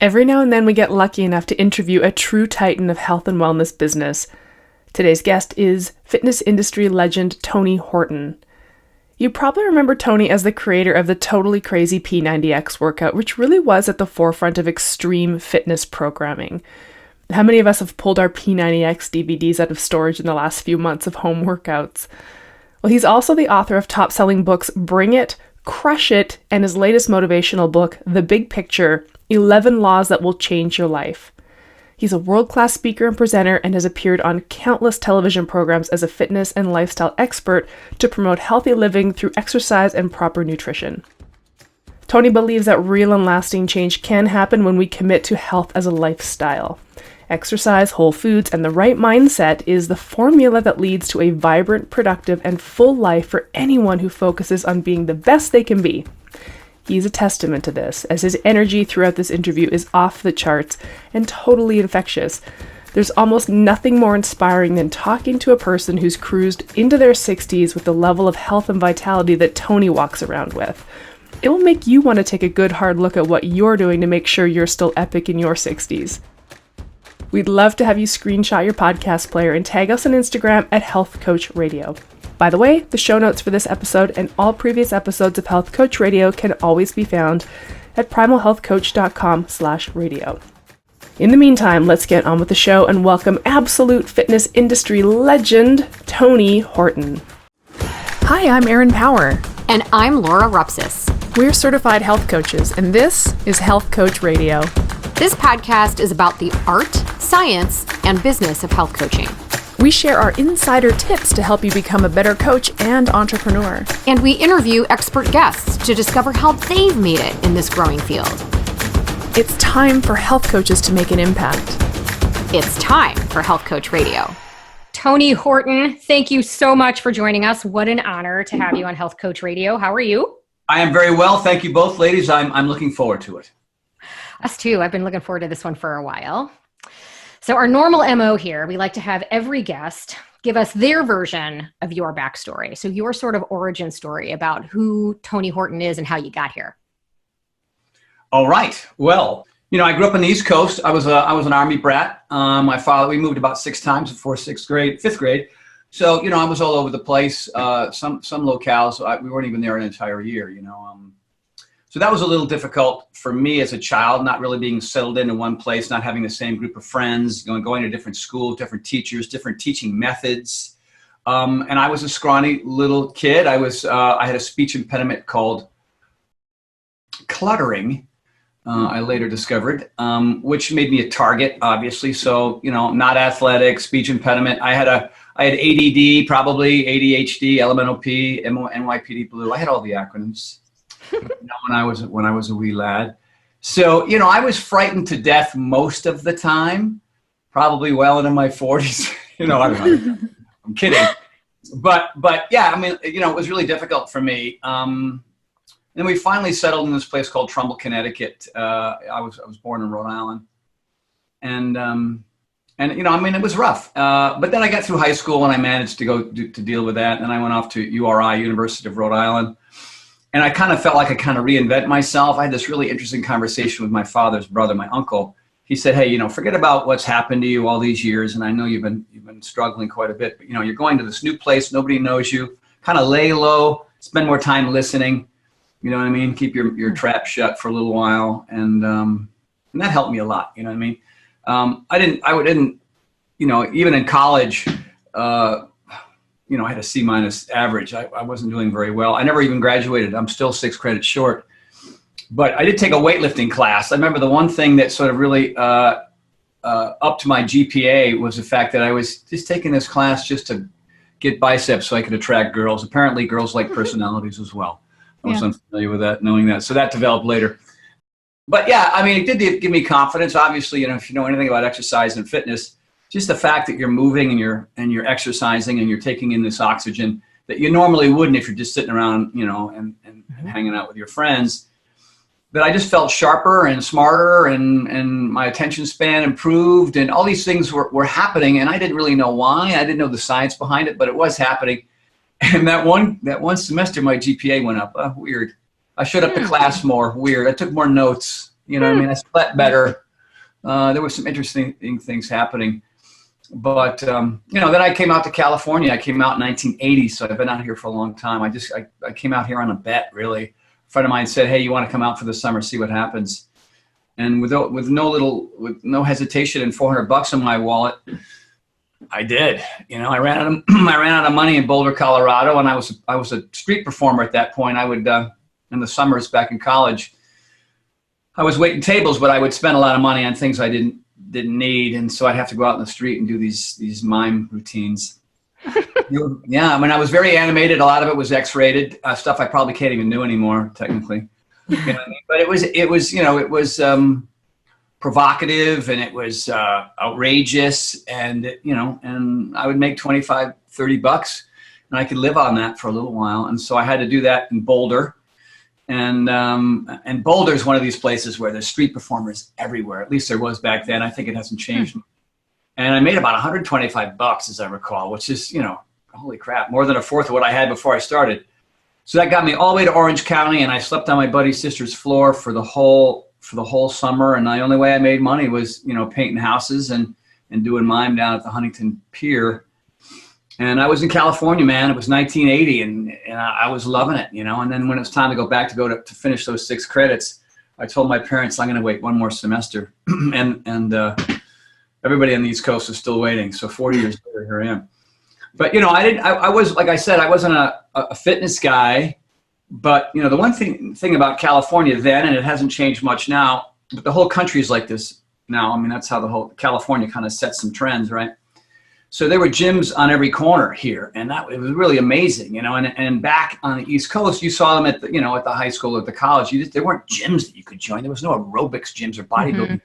Every now and then we get lucky enough to interview a true titan of health and wellness business. Today's guest is fitness industry legend Tony Horton. You probably remember Tony as the creator of the totally crazy P90X workout, which really was at the forefront of extreme fitness programming. How many of us have pulled our P90X DVDs out of storage in the last few months of home workouts? Well, he's also the author of top-selling books Bring It, Crush It, and his latest motivational book, The Big Picture, 11 Laws That Will Change Your Life. He's a world-class speaker and presenter and has appeared on countless television programs as a fitness and lifestyle expert to promote healthy living through exercise and proper nutrition. Tony believes that real and lasting change can happen when we commit to health as a lifestyle. Exercise, whole foods, and the right mindset is the formula that leads to a vibrant, productive, and full life for anyone who focuses on being the best they can be. He's a testament to this, as his energy throughout this interview is off the charts and totally infectious. There's almost nothing more inspiring than talking to a person who's cruised into their 60s with the level of health and vitality that Tony walks around with. It will make you want to take a good hard look at what you're doing to make sure you're still epic in your 60s. We'd love to have you screenshot your podcast player and tag us on Instagram at Health Coach Radio. By the way, the show notes for this episode and all previous episodes of Health Coach Radio can always be found at primalhealthcoach.com/radio. In the meantime, let's get on with the show and welcome absolute fitness industry legend, Tony Horton. Hi, I'm Erin Power. And I'm Laura Rupsis. We're certified health coaches, and this is Health Coach Radio. This podcast is about the art, science, and business of health coaching. We share our insider tips to help you become a better coach and entrepreneur. And we interview expert guests to discover how they've made it in this growing field. It's time for health coaches to make an impact. It's time for Health Coach Radio. Tony Horton, thank you so much for joining us. What an honor to have you on Health Coach Radio. How are you? I am very well. Thank you both, ladies. I'm looking forward to it. Us too. I've been looking forward to this one for a while. So our normal MO here, we like to have every guest give us their version of your backstory. So your sort of origin story about who Tony Horton is and how you got here. All right. Well, I grew up on the East Coast. I was an Army brat. My father, we moved about 6 times before fifth grade. So, I was all over the place. Some locales, we weren't even there an entire year, So that was a little difficult for me as a child, not really being settled into one place, not having the same group of friends, going to different schools, different teachers, different teaching methods. And I was a scrawny little kid. I had a speech impediment called cluttering, I later discovered, which made me a target, obviously. So, not athletic, speech impediment. I had ADD, probably ADHD, LMNOP, NYPD Blue. I had all the acronyms. when I was a wee lad. So, I was frightened to death most of the time, probably well into my 40s. I don't know. I'm kidding. But yeah, it was really difficult for me. And then we finally settled in this place called Trumbull, Connecticut. I was born in Rhode Island. And it was rough. But then I got through high school and I managed to go to deal with that. And I went off to URI, University of Rhode Island. And I kind of felt like I kind of reinvent myself. I had this really interesting conversation with my father's brother, my uncle. He said, hey, forget about what's happened to you all these years. And I know you've been struggling quite a bit, but you're going to this new place. Nobody knows you. Kind of lay low, spend more time listening. You know what I mean? Keep your trap shut for a little while. And that helped me a lot. You know what I mean? I didn't, even in college, I had a C- average. I wasn't doing very well. I never even graduated. I'm still 6 credits short. But I did take a weightlifting class. I remember the one thing that sort of really upped my GPA was the fact that I was just taking this class just to get biceps so I could attract girls. Apparently girls like personalities as well. I was unfamiliar with that, knowing that. So that developed later. But yeah, it did give me confidence. Obviously, if you know anything about exercise and fitness, just the fact that you're moving and you're exercising and you're taking in this oxygen that you normally wouldn't if you're just sitting around, and hanging out with your friends, that I just felt sharper and smarter and my attention span improved and all these things were happening and I didn't really know why. I didn't know the science behind it, but it was happening. And that one semester, my GPA went up. Weird. I showed up to class more. Weird. I took more notes. You know what I mean? I slept better. There were some interesting things happening. But, you know, then I came out to California. I came out in 1980, so I've been out here for a long time. I came out here on a bet, really. A friend of mine said, hey, you want to come out for the summer, see what happens? And with no hesitation and $400 in my wallet, I did. You know, I ran out of money in Boulder, Colorado, and I was a street performer at that point. I would, in the summers back in college, I was waiting tables, but I would spend a lot of money on things I didn't need, and so I'd have to go out in the street and do these mime routines. Yeah, I mean, I was very animated. A lot of it was X-rated stuff I probably can't even do anymore, technically. You know what I mean? But it was you know, it was provocative, and it was outrageous, and you know, and I would make $25, $30, and I could live on that for a little while. And so I had to do that in Boulder. And Boulder is one of these places where there's street performers everywhere. At least there was back then. I think it hasn't changed. And I made about $125, as I recall, which is, you know, holy crap, more than a fourth of what I had before I started. So that got me all the way to Orange County, and I slept on my buddy's sister's floor for the whole summer. And the only way I made money was, you know, painting houses and doing mime down at the Huntington Pier. And I was in California, man. It was 1980, and I was loving it, you know. And then when it was time to go back to finish those 6 credits, I told my parents I'm going to wait one more semester, and everybody on the East Coast is still waiting. So 40 years later, here I am. But you know, I was, like I said, I wasn't a fitness guy. But you know, the one thing about California then, and it hasn't changed much now, but the whole country is like this now. I mean, that's how the whole California kind of sets some trends, right? So there were gyms on every corner here, and it was really amazing, you know. And back on the East Coast, you saw them at the high school or at the college. There weren't gyms that you could join. There was no aerobics gyms or bodybuilding,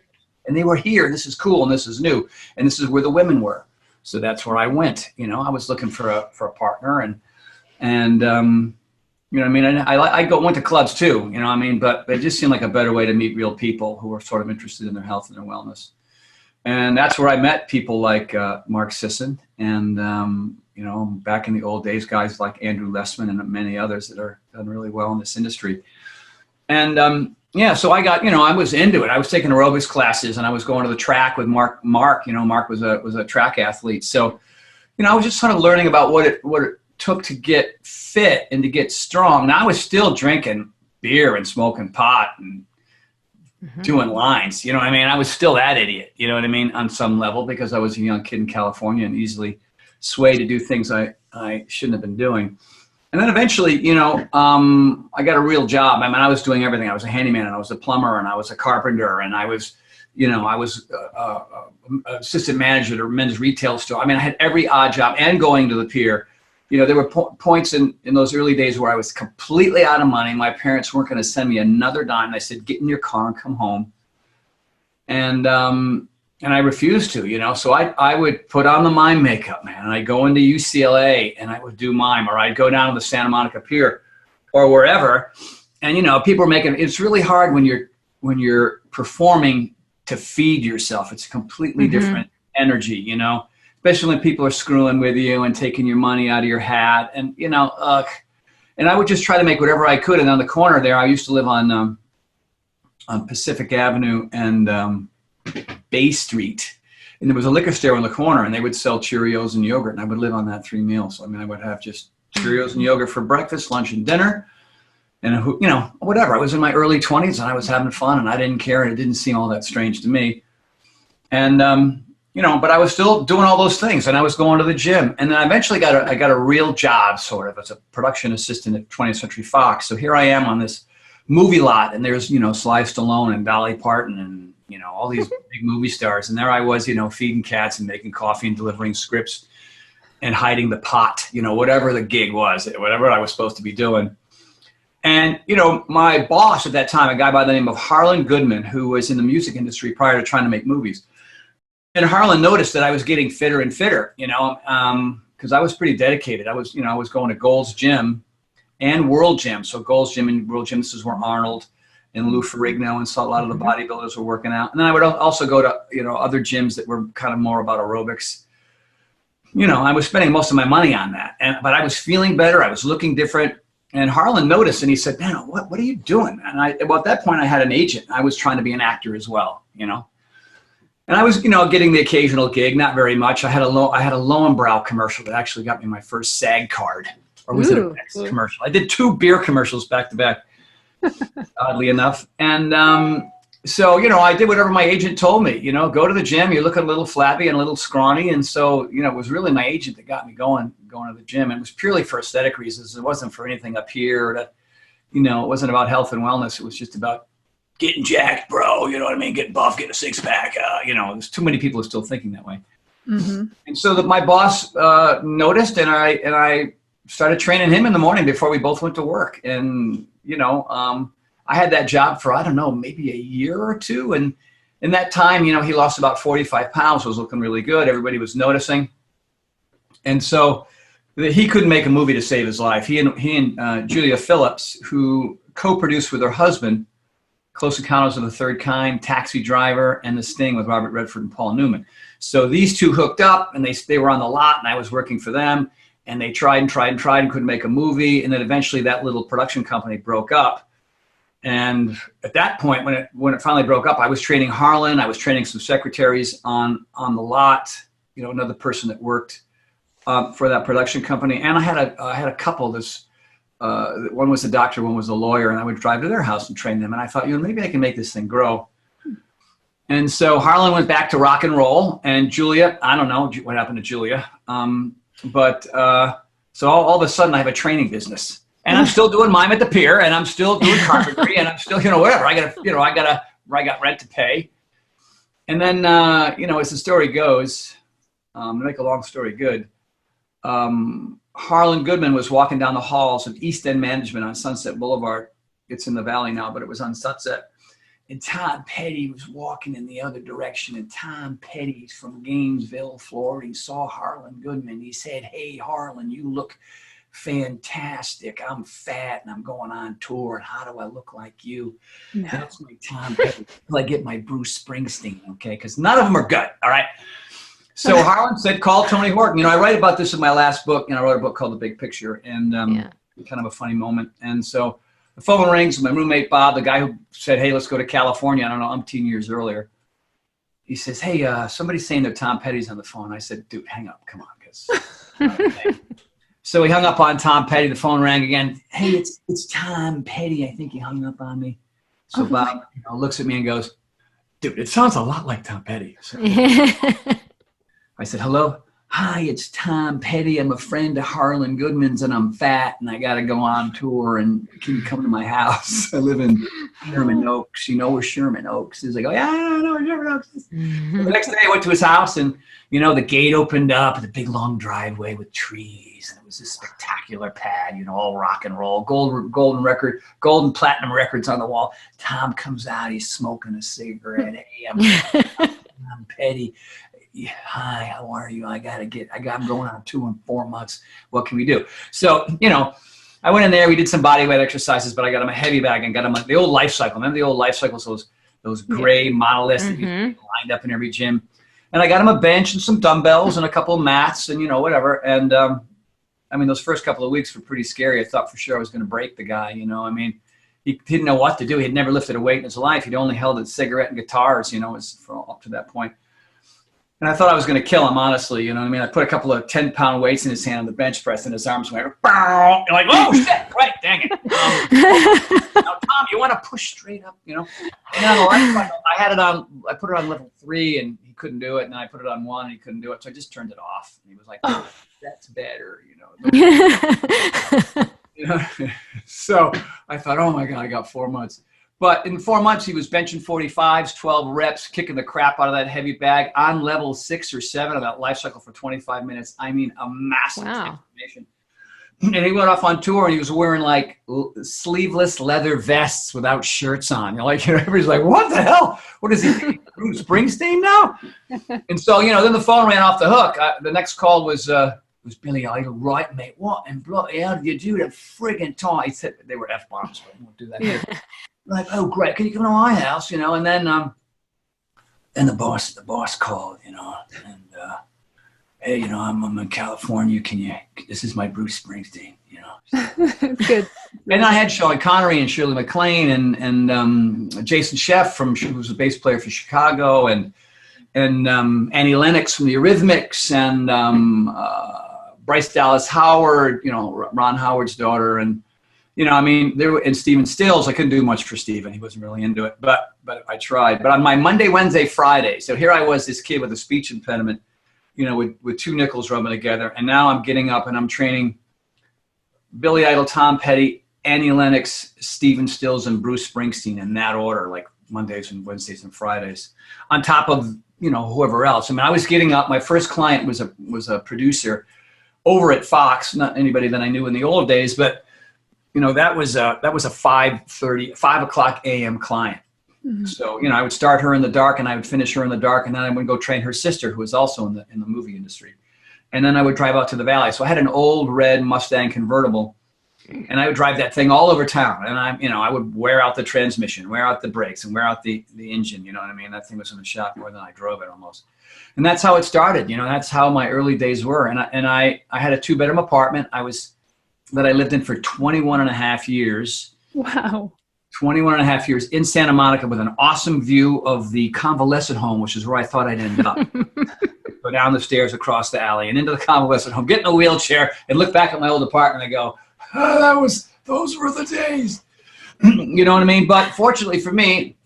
and they were here. And this is cool, and this is new, and this is where the women were. So that's where I went. You know, I was looking for a partner, and you know what I mean. I went to clubs too, you know what I mean. But it just seemed like a better way to meet real people who were sort of interested in their health and their wellness. And that's where I met people like Mark Sisson, and you know, back in the old days, guys like Andrew Lessman and many others that are done really well in this industry. And yeah, so I got, you know, I was into it. I was taking aerobics classes, and I was going to the track with Mark. You know, Mark was a track athlete, so you know, I was just sort of learning about what it took to get fit and to get strong. Now I was still drinking beer and smoking pot and doing lines, you know what I mean? I was still that idiot, you know what I mean, on some level, because I was a young kid in California and easily swayed to do things I shouldn't have been doing. And then eventually, you know, I got a real job. I mean, I was doing everything. I was a handyman, and I was a plumber, and I was a carpenter, and I was assistant manager at a men's retail store. I mean, I had every odd job, and going to the pier. You know, there were points in those early days where I was completely out of money. My parents weren't going to send me another dime. They said, get in your car and come home. And I refused to, you know. So I would put on the mime makeup, man. And I'd go into UCLA and I would do mime, or I'd go down to the Santa Monica Pier or wherever. And, you know, people are making, it's really hard when you're performing to feed yourself. It's a completely different energy, you know. Especially when people are screwing with you and taking your money out of your hat, and you know, and I would just try to make whatever I could. And on the corner there, I used to live on Pacific Avenue and Bay Street, and there was a liquor store on the corner, and they would sell Cheerios and yogurt, and I would live on that 3 meals. So, I mean, I would have just Cheerios and yogurt for breakfast, lunch, and dinner, and you know, whatever. I was in my early 20s, and I was having fun, and I didn't care, and it didn't seem all that strange to me, and you know, but I was still doing all those things, and I was going to the gym. And then I eventually I got a real job, sort of, as a production assistant at 20th Century Fox. So here I am on this movie lot, and there's, you know, Sly Stallone and Dolly Parton and, you know, all these big movie stars. And there I was, you know, feeding cats and making coffee and delivering scripts and hiding the pot, you know, whatever the gig was, whatever I was supposed to be doing. And, you know, my boss at that time, a guy by the name of Harlan Goodman, who was in the music industry prior to trying to make movies. And Harlan noticed that I was getting fitter and fitter, you know, because I was pretty dedicated. I was going to Gold's Gym and World Gym. So Gold's Gym and World Gym, this is where Arnold and Lou Ferrigno and so a lot of the bodybuilders were working out. And then I would also go to, you know, other gyms that were kind of more about aerobics. You know, I was spending most of my money on that. But I was feeling better. I was looking different. And Harlan noticed, and he said, man, what are you doing? And well, at that point I had an agent. I was trying to be an actor as well, and I was, getting the occasional gig, not very much. I had a Lowenbrow commercial that actually got me my first SAG card, or was it a Beck's commercial? I did 2 beer commercials back to back, oddly enough. And so, I did whatever my agent told me, go to the gym. You look a little flabby and a little scrawny. And so, it was really my agent that got me going to the gym. It was purely for aesthetic reasons. It wasn't for anything up here that, it wasn't about health and wellness. It was just about getting jacked, bro. You know what I mean? Getting buff, getting a 6-pack. There's too many people who are still thinking that way. Mm-hmm. And so that my boss noticed, and I started training him in the morning before we both went to work. And, I had that job for, I don't know, maybe a year or 2. And in that time, he lost about 45 pounds, was looking really good. Everybody was noticing. And so he couldn't make a movie to save his life. He and Julia Phillips, who co-produced with her husband, Close Encounters of the Third Kind, Taxi Driver, and The Sting with Robert Redford and Paul Newman. So these 2 hooked up, and they were on the lot, and I was working for them. And they tried and couldn't make a movie. And then eventually that little production company broke up. And at that point, when it finally broke up, I was training Harlan. I was training some secretaries on the lot, another person that worked for that production company. And I had a couple. One was a doctor, one was a lawyer, and I would drive to their house and train them. And I thought, maybe I can make this thing grow. And so Harlan went back to rock and roll, and Julia, I don't know what happened to Julia. So all of a sudden I have a training business, and I'm still doing mime at the pier, and I'm still doing carpentry, and I'm still, whatever. I got rent to pay. And then, as the story goes, to make a long story good, Harlan Goodman was walking down the halls of East End Management on Sunset Boulevard. It's in the Valley now, but it was on Sunset. And Tom Petty was walking in the other direction. And Tom Petty's from Gainesville, Florida. He saw Harlan Goodman. He said, hey, Harlan, you look fantastic. I'm fat and I'm going on tour. And how do I look like you? No. That's my Tom Petty. Until I get my Bruce Springsteen, okay? Because none of them are good, all right? So Harlan said, call Tony Horton. I write about this in my last book. I wrote a book called The Big Picture, and kind of a funny moment. And so the phone rings. My roommate, Bob, the guy who said, hey, let's go to California, I don't know, umpteen years earlier. He says, hey, somebody's saying that Tom Petty's on the phone. I said, dude, hang up. Come on. So he hung up on Tom Petty. The phone rang again. Hey, it's Tom Petty. I think he hung up on me. So Bob looks at me and goes, dude, it sounds a lot like Tom Petty. So I said, hello? Hi, it's Tom Petty. I'm a friend of Harlan Goodman's, and I'm fat, and I got to go on tour, and can you come to my house? I live in Sherman Oaks. You know where Sherman Oaks is? I go, yeah, I know where Sherman Oaks is. So the next day I went to his house, and, the gate opened up, the big long driveway with trees, and it was this spectacular pad, all rock and roll, golden platinum records on the wall. Tom comes out, he's smoking a cigarette. Hey, I'm Petty. Yeah, hi, how are you? I'm going on tour in 4 months. What can we do? So, I went in there, we did some body weight exercises, but I got him a heavy bag and got him the old Life Cycle. Remember the old Life Cycles, those gray monoliths that you lined up in every gym. And I got him a bench and some dumbbells and a couple of mats and, whatever. And, those first couple of weeks were pretty scary. I thought for sure I was going to break the guy, he didn't know what to do. He'd never lifted a weight in his life. He'd only held a cigarette and guitars, up to that point. And I thought I was going to kill him, honestly. I put a couple of 10-pound weights in his hand on the bench press, and his arms went, bow. You're like, oh, shit, right, dang it. Now, Tom, you want to push straight up, And on the Life Cycle, I put it on level 3, and he couldn't do it. And then I put it on 1, and he couldn't do it. So I just turned it off. And he was like, oh, that's better, So I thought, oh, my God, I got 4 months. But in 4 months, he was benching 45s, 12 reps, kicking the crap out of that heavy bag on level 6 or 7 of that Life Cycle for 25 minutes. A massive transformation. And he went off on tour, and he was wearing sleeveless leather vests without shirts on. Everybody's like, what the hell? What is he, Bruce Springsteen now? And so, then the phone ran off the hook. The next call was Billy Idol. Right, mate, what in bloody hell did you do that friggin' time? He said they were F-bombs, but I won't do that here. Like, oh, great, can you come to my house, And then the boss called, and hey, you know, I'm in California. This is my Bruce Springsteen, you know. Good. And I had Sean Connery and Shirley MacLaine and Jason Sheff who was a bass player for Chicago, and Annie Lennox from the Eurythmics, and Bryce Dallas Howard, you know, Ron Howard's daughter, and you know, I mean, and Stephen Stills. I couldn't do much for Stephen; he wasn't really into it, but I tried. But on my Monday, Wednesday, Friday, so here I was, this kid with a speech impediment, you know, with two nickels rubbing together, and now I'm getting up and I'm training Billy Idol, Tom Petty, Annie Lennox, Stephen Stills, and Bruce Springsteen in that order, like Mondays and Wednesdays and Fridays, on top of, you know, whoever else. I mean, I was getting up. My first client was a producer over at Fox, not anybody that I knew in the old days, but you know, that was a 5 o'clock a.m. client. Mm-hmm. So, you know, I would start her in the dark and I would finish her in the dark, and then I would go train her sister, who was also in the movie industry. And then I would drive out to the valley. So I had an old red Mustang convertible, and I would drive that thing all over town. And I would wear out the transmission, wear out the brakes, and wear out the engine. You know what I mean? That thing was in the shop more than I drove it almost. And that's how it started. You know, that's how my early days were. And I had a 2-bedroom apartment that I lived in for 21 and a half years. Wow. 21 and a half years in Santa Monica, with an awesome view of the convalescent home, which is where I thought I'd end up. Go down the stairs, across the alley, and into the convalescent home, get in a wheelchair, and look back at my old apartment and go, those were the days. You know what I mean? But fortunately for me,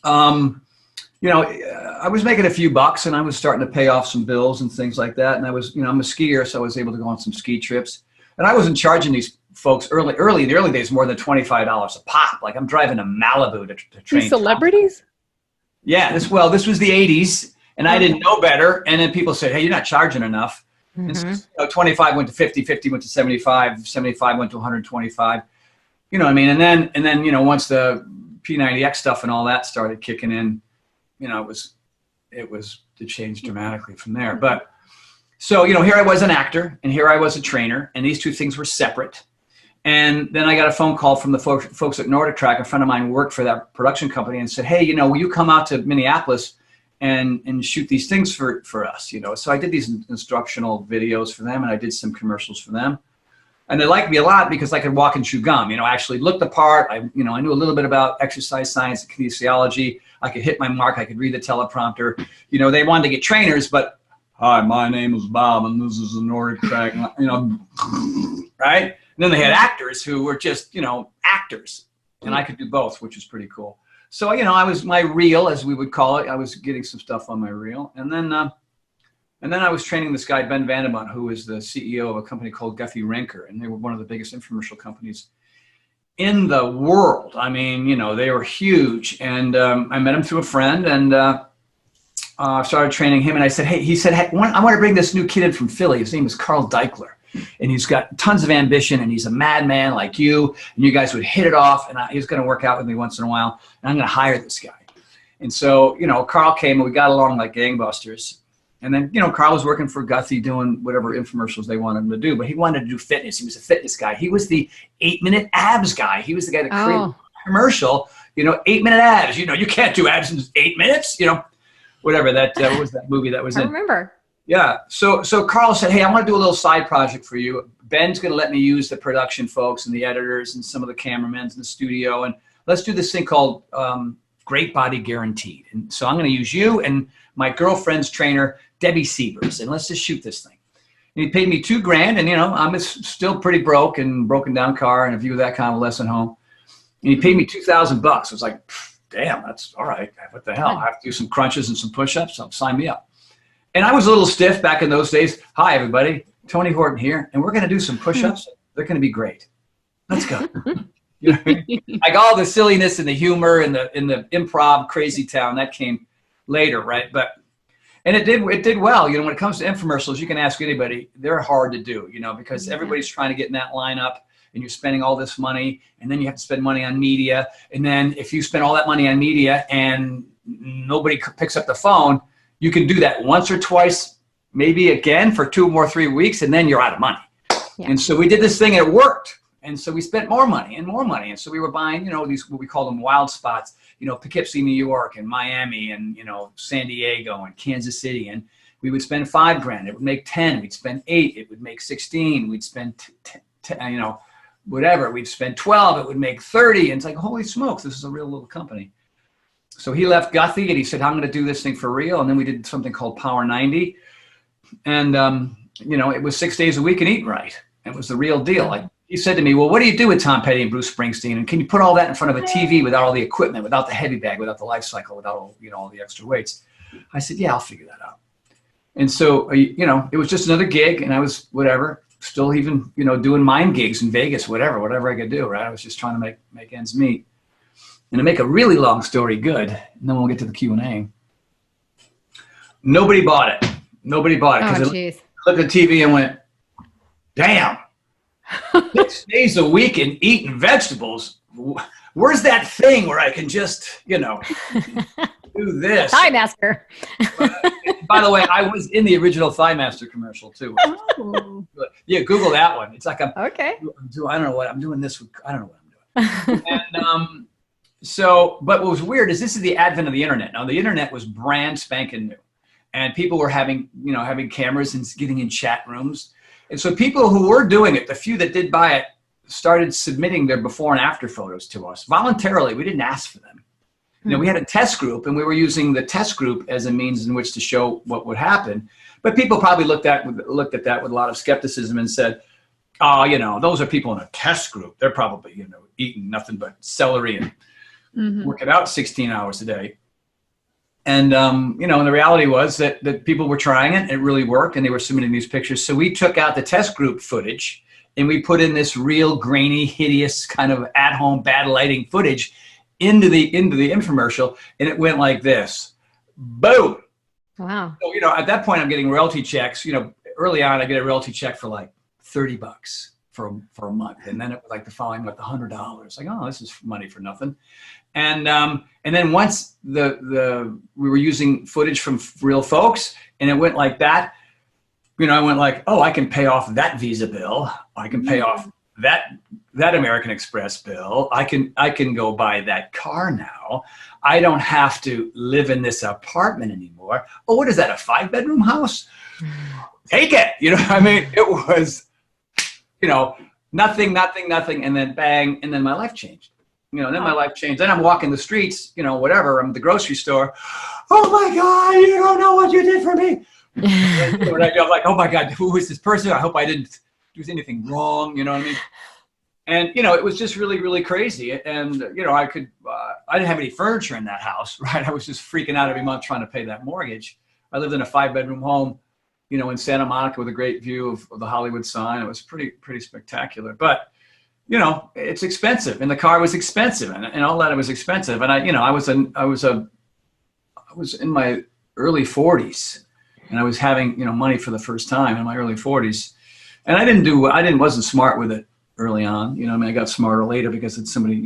you know, I was making a few bucks, and I was starting to pay off some bills and things like that. And I was, you know, I'm a skier, so I was able to go on some ski trips. And I wasn't charging these folks in the early days more than $25 a pop. Like, I'm driving to Malibu to train. These celebrities? Yeah, this was the 80s, and I didn't know better. And then people said, hey, you're not charging enough. Mm-hmm. And so, you know, 25 went to 50, 50 went to 75, 75 went to 125. You know what I mean? And then you know, once the P90X stuff and all that started kicking in, you know, it changed dramatically from there. But so, you know, here I was an actor, and here I was a trainer, and these two things were separate. And then I got a phone call from the folks at Nordic. A friend of mine worked for that production company, and said, hey, you know, will you come out to Minneapolis and shoot these things for us? You know, so I did these instructional videos for them, and I did some commercials for them. And they liked me a lot because I could walk and chew gum. You know, I actually looked the part. I knew a little bit about exercise science and kinesiology. I could hit my mark. I could read the teleprompter. You know, they wanted to get trainers, but hi, my name is Bob, and this is the Nordic track, you know, right? And then they had actors who were just, you know, actors, and I could do both, which was pretty cool. So, you know, I was my reel, as we would call it. I was getting some stuff on my reel, and then I was training this guy, Ben Vandermont, who is the CEO of a company called Guffey Renker, and they were one of the biggest infomercial companies in the world. I mean, you know, they were huge, and I met him through a friend, and I started training him, and I said, hey, I want to bring this new kid in from Philly. His name is Carl Deichler, and he's got tons of ambition, and he's a madman like you, and you guys would hit it off, and he's going to work out with me once in a while, and I'm going to hire this guy. And so, you know, Carl came, and we got along like gangbusters. And then, you know, Carl was working for Guffey doing whatever infomercials they wanted him to do, but he wanted to do fitness. He was a fitness guy. He was the 8-minute abs guy. He was the guy that created a commercial, you know, 8-minute abs. You know, you can't do abs in 8 minutes, you know. Whatever that what was that movie that was in? I remember. Yeah. So Carl said, hey, I want to do a little side project for you. Ben's going to let me use the production folks and the editors and some of the cameramen in the studio, and let's do this thing called Great Body Guaranteed. And so I'm going to use you and my girlfriend's trainer, Debbie Sievers, and let's just shoot this thing. And he paid me $2,000, and you know, I'm still pretty broke and broken down car and a view of that convalescent home. And he paid me $2,000. I was like, damn, that's all right. What the hell? I have to do some crunches and some push-ups. So sign me up. And I was a little stiff back in those days. Hi, everybody. Tony Horton here. And we're going to do some push-ups. They're going to be great. Let's go. You know what I mean? Like all the silliness and the humor and the improv crazy town, that came later, right? And it did well. You know, when it comes to infomercials, you can ask anybody. They're hard to do, you know, because everybody's trying to get in that lineup. And you're spending all this money, and then you have to spend money on media. And then if you spend all that money on media and nobody picks up the phone, you can do that once or twice, maybe again for 2 or 3 weeks, and then you're out of money. Yeah. And so we did this thing, and it worked. And so we spent more money and more money. And so we were buying, you know, these, what we call them wild spots, you know, Poughkeepsie, New York, and Miami, and, you know, San Diego and Kansas City. And We would spend $5,000. It would make 10. We'd spend 8. It would make 16. We'd spend, whatever. We'd spend 12. It would make 30. And it's like, holy smokes, this is a real little company. So he left Guffey and he said, I'm going to do this thing for real. And then we did something called Power 90. And, it was 6 days a week and eat right. It was the real deal. Like he said to me, well, what do you do with Tom Petty and Bruce Springsteen? And can you put all that in front of a TV without all the equipment, without the heavy bag, without the life cycle, without all, all the extra weights? I said, yeah, I'll figure that out. And so, it was just another gig and I was whatever, still even, doing mime gigs in Vegas, whatever I could do, right? I was just trying to make ends meet. And to make a really long story good, and then we'll get to the Q&A. Nobody bought it. Nobody bought it because I looked at TV and went, damn, 6 days a week and eating vegetables. Where's that thing where I can just, do this? Thigh Master. By the way, I was in the original Thigh Master commercial too. Oh. Yeah, Google that one. It's like Okay. I don't know what I'm doing this with. I don't know what I'm doing. And but what was weird is this is the advent of the internet. Now the internet was brand spanking new, and people were having cameras and getting in chat rooms. And so people who were doing it, the few that did buy it, started submitting their before and after photos to us voluntarily. We didn't ask for them. We had a test group, and we were using the test group as a means in which to show what would happen. But people probably looked at that with a lot of skepticism and said, oh, those are people in a test group. They're probably, eating nothing but celery and working out 16 hours a day. And, and the reality was that people were trying it. It really worked, and they were submitting these pictures. So we took out the test group footage, and we put in this real grainy, hideous kind of at-home bad lighting footage into the infomercial, and it went like this. Boom. Wow. So, at that point I'm getting royalty checks. Early on I get a royalty check for like $30 for a month. And then it was like the following month, $100. Like, oh, this is money for nothing. And then once we were using footage from real folks and it went like that, I went like, oh, I can pay off that Visa bill. I can pay off that American Express bill. I can go buy that car now. I don't have to live in this apartment anymore. Oh, what is that? A 5-bedroom house? Take it. It was, nothing. And then bang. And then my life changed. My life changed. Then I'm walking the streets, whatever. I'm at the grocery store. Oh my God, you don't know what you did for me. And, I'm like, oh my God, who is this person? I hope I didn't do anything wrong. You know what I mean? And, it was just really, really crazy. And, I didn't have any furniture in that house, right? I was just freaking out every month trying to pay that mortgage. I lived in a 5-bedroom home, in Santa Monica with a great view of the Hollywood sign. It was pretty spectacular. But, it's expensive, and the car was expensive, and all that, it was expensive. And I was in my early 40s, and I was having, money for the first time in my early 40s. And I wasn't smart with it early on. I got smarter later because it's somebody,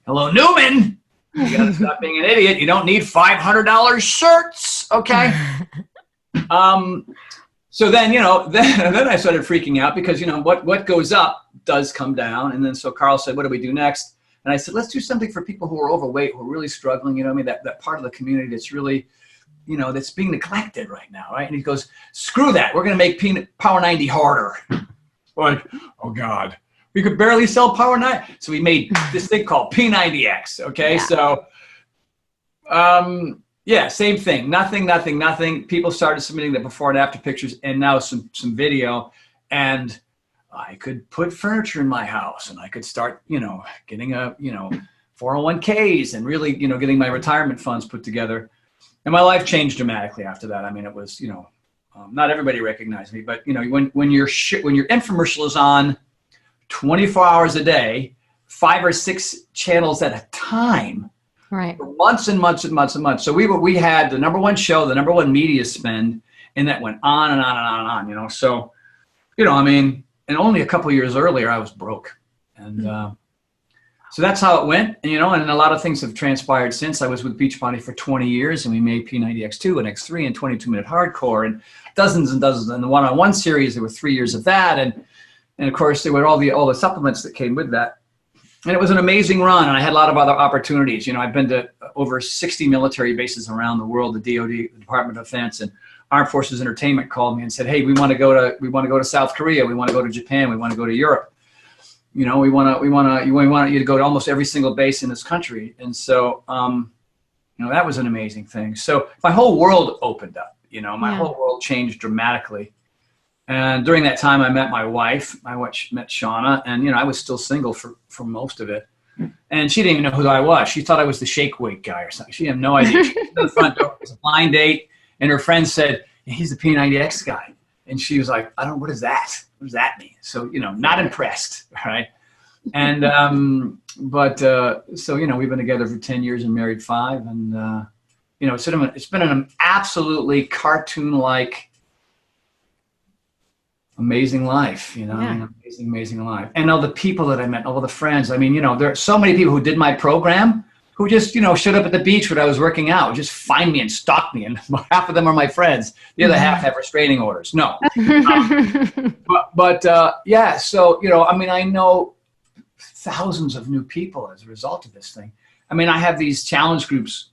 hello, Newman, you got to stop being an idiot. You don't need $500 shirts. Okay. So then, then I started freaking out because, what goes up does come down. And then, so Carl said, what do we do next? And I said, let's do something for people who are overweight, who are really struggling. That part of the community that's really, that's being neglected right now. Right. And he goes, screw that. We're going to make Power 90 harder. Like, oh God, we could barely sell Power 90. So we made this thing called P90X. Okay. Yeah. So, yeah, same thing. Nothing. People started submitting the before and after pictures, and now some video. And I could put furniture in my house, and I could start, getting a, 401ks and really, getting my retirement funds put together. And my life changed dramatically after that. It was, not everybody recognized me, but when your infomercial is on 24 hours a day, 5 or 6 channels at a time. Right. For months and months and months and months. So we had the #1 show, the #1 media spend, and that went on and on and on and on, So, and only a couple of years earlier, I was broke. And so that's how it went. And, and a lot of things have transpired since. I was with Beachbody for 20 years, and we made P90X2 and X3 and 22-minute hardcore and dozens and dozens. And the one-on-one series, there were 3 years of that. And of course, there were all the supplements that came with that. And it was an amazing run, and I had a lot of other opportunities. I've been to over 60 military bases around the world. The DoD, the Department of Defense, and Armed Forces Entertainment called me and said, "Hey, we want to go to South Korea. We want to go to Japan. We want to go to Europe. We want you to go to almost every single base in this country." And so, that was an amazing thing. So my whole world opened up. My whole world changed dramatically. And during that time, I met my wife. I met Shauna, and I was still single for most of it. And she didn't even know who I was. She thought I was the shake weight guy or something. She had no idea. She was at the front door. It was a blind date, and her friend said, "He's the P90X guy." And she was like, "What is that? What does that mean?" So not impressed, right? And so we've been together for 10 years and married 5, and it's been an absolutely cartoon-like. Amazing life, amazing life. And all the people that I met, all the friends. There are so many people who did my program who just, showed up at the beach when I was working out, just find me and stalk me. And half of them are my friends. The other half have restraining orders. No. Yeah. So, I know thousands of new people as a result of this thing. I have these challenge groups.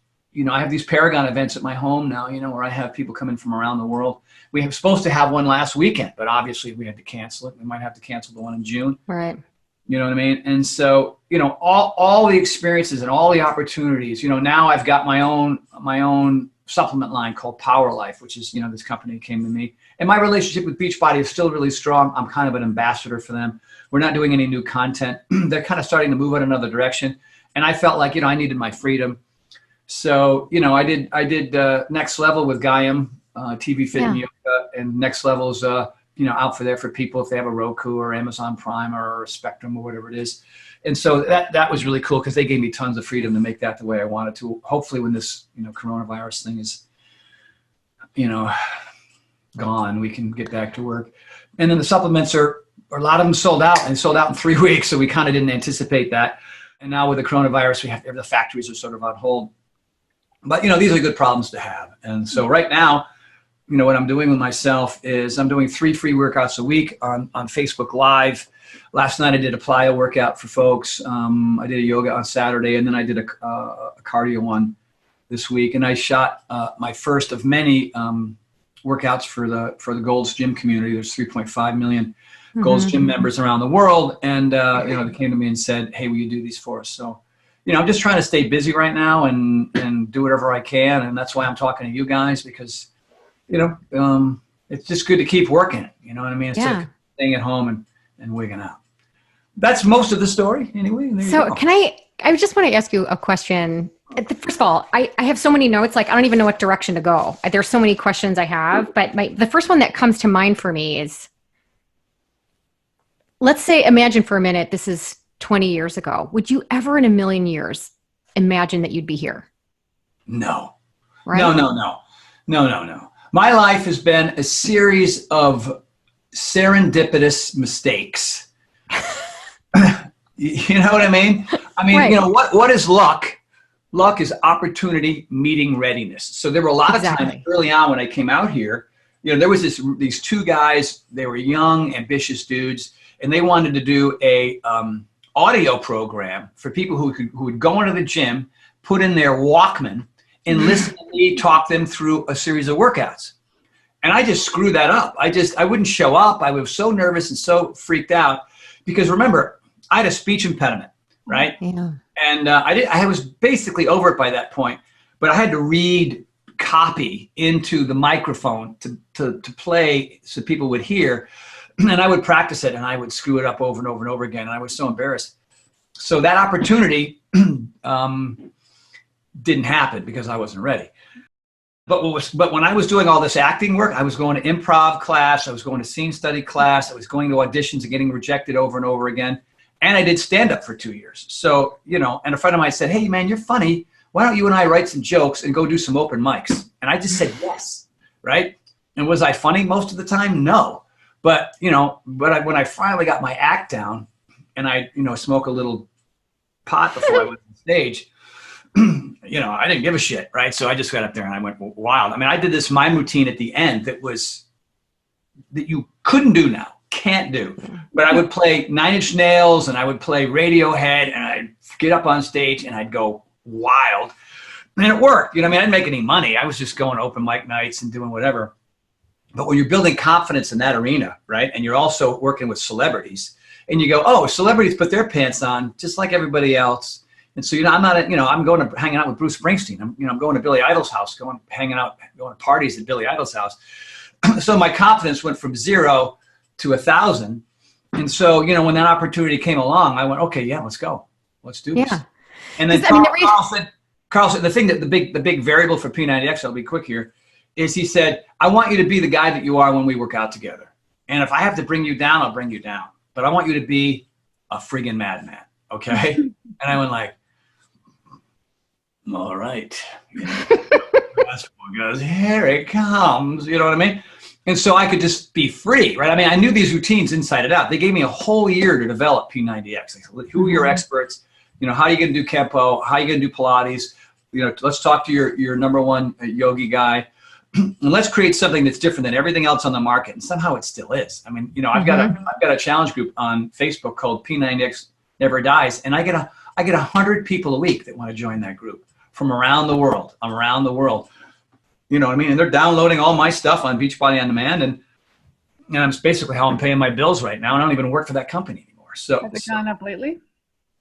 I have these Paragon events at my home now, where I have people coming from around the world. We were supposed to have one last weekend, but obviously we had to cancel it. We might have to cancel the one in June. Right. You know what I mean? And so, all the experiences and all the opportunities, now I've got my own supplement line called Power Life, which is, this company came to me. And my relationship with Beachbody is still really strong. I'm kind of an ambassador for them. We're not doing any new content. They're kind of starting to move in another direction. And I felt like, I needed my freedom. So, I did Next Level with Gaiam, TV Fit and Yoga, and Next Level's, out for people if they have a Roku or Amazon Prime or Spectrum or whatever it is. And so that was really cool because they gave me tons of freedom to make that the way I wanted to. Hopefully when this, coronavirus thing is, gone, we can get back to work. And then the supplements a lot of them sold out in 3 weeks. So we kind of didn't anticipate that. And now with the coronavirus, the factories are sort of on hold. But, these are good problems to have. And so right now, what I'm doing with myself is I'm doing 3 free workouts a week on Facebook Live. Last night I did a plyo workout for folks. I did a yoga on Saturday, and then I did a cardio one this week. And I shot my first of many workouts for the Gold's Gym community. There's 3.5 million Gold's Gym members around the world. And, they came to me and said, "Hey, will you do these for us?" So, I'm just trying to stay busy right now and do whatever I can. And that's why I'm talking to you guys because, it's just good to keep working it. You know what I mean? Instead of staying at home and wigging out. That's most of the story anyway. So I just want to ask you a question. First of all, I have so many notes, like I don't even know what direction to go. There's so many questions I have, but the first one that comes to mind for me is, let's say, imagine for a minute, this is 20 years ago. Would you ever in a million years imagine that you'd be here? No. Right? No. My life has been a series of serendipitous mistakes. You know what I mean? Right. What is luck? Luck is opportunity meeting readiness. So there were a lot of times early on when I came out here, there was these 2 guys, they were young, ambitious dudes, and they wanted to do a audio program for people who would go into the gym, put in their Walkman, and listen to me talk them through a series of workouts. And I just screwed that up. I wouldn't show up. I was so nervous and so freaked out because remember, I had a speech impediment, right? Yeah. And I was basically over it by that point, but I had to read copy into the microphone to play so people would hear. And I would practice it and I would screw it up over and over and over again. And I was so embarrassed. So that opportunity didn't happen because I wasn't ready. But when I was doing all this acting work, I was going to improv class, I was going to scene study class, I was going to auditions and getting rejected over and over again. And I did stand up for 2 years. So, and a friend of mine said, "Hey man, you're funny. Why don't you and I write some jokes and go do some open mics?" And I just said, yes. Right. And was I funny most of the time? No. But, when I finally got my act down and I, smoke a little pot before I went on stage, I didn't give a shit, right? So I just got up there and I went wild. I did this mime routine at the end that you couldn't do now, can't do. But I would play Nine Inch Nails and I would play Radiohead and I'd get up on stage and I'd go wild. And it worked. You know, I mean, I didn't make any money. I was just going to open mic nights and doing whatever. But when you're building confidence in that arena, right, and you're also working with celebrities, and you go, oh, celebrities put their pants on just like everybody else. And so, you know, I'm not, you know, I'm going to hanging out with Bruce Springsteen. I'm going to Billy Idol's house, going to parties at Billy Idol's house. So my confidence went from 0 to 1,000. And so, you know, when that opportunity came along, I went, okay, yeah, let's go. Let's do this. And then Carl said, the thing that the big variable for P90X, I'll be quick here, is he said, I want you to be the guy that you are when we work out together. And if I have to bring you down, I'll bring you down. But I want you to be a friggin' madman, okay? And I went like, all right. You know, goes, here it comes. You know what I mean? And so I could just be free, right? I mean, I knew these routines inside and out. They gave me a whole year to develop P90X. Like, who are your experts? You know, how are you going to do Kempo? How are you going to do Pilates? You know, let's talk to your number one yogi guy. And let's create something that's different than everything else on the market. And somehow it still is. I mean, you know, I've got a challenge group on Facebook called P90X Never Dies. And I get 100 people a week that want to join that group from around the world. You know what I mean? And they're downloading all my stuff on Beachbody On Demand. And it's basically how I'm paying my bills right now. And I don't even work for that company anymore. So has it gone up lately?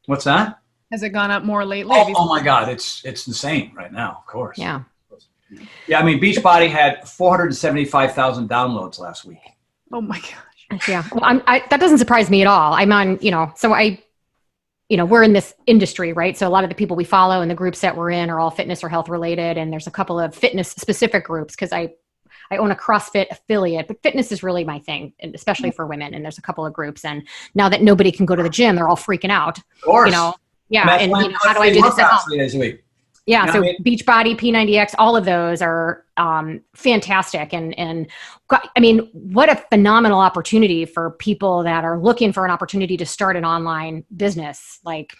What's that? Has it gone up more lately? Oh my God. It's insane right now, of course. Yeah. Yeah, I mean, Beachbody had 475,000 downloads last week. Oh my gosh. Yeah. Well, that doesn't surprise me at all. I'm on, you know, so we're in this industry, right? So a lot of the people we follow and the groups that we're in are all fitness or health related. And there's a couple of fitness specific groups because I own a CrossFit affiliate, but fitness is really my thing, and especially for women. And there's a couple of groups. And now that nobody can go to the gym, they're all freaking out. Of course. You know, yeah. And you know, how do I do this at home? 3 days a week. Yeah, you know so what I mean? Beachbody, P90X, all of those are fantastic. And I mean, what a phenomenal opportunity for people that are looking for an opportunity to start an online business. Like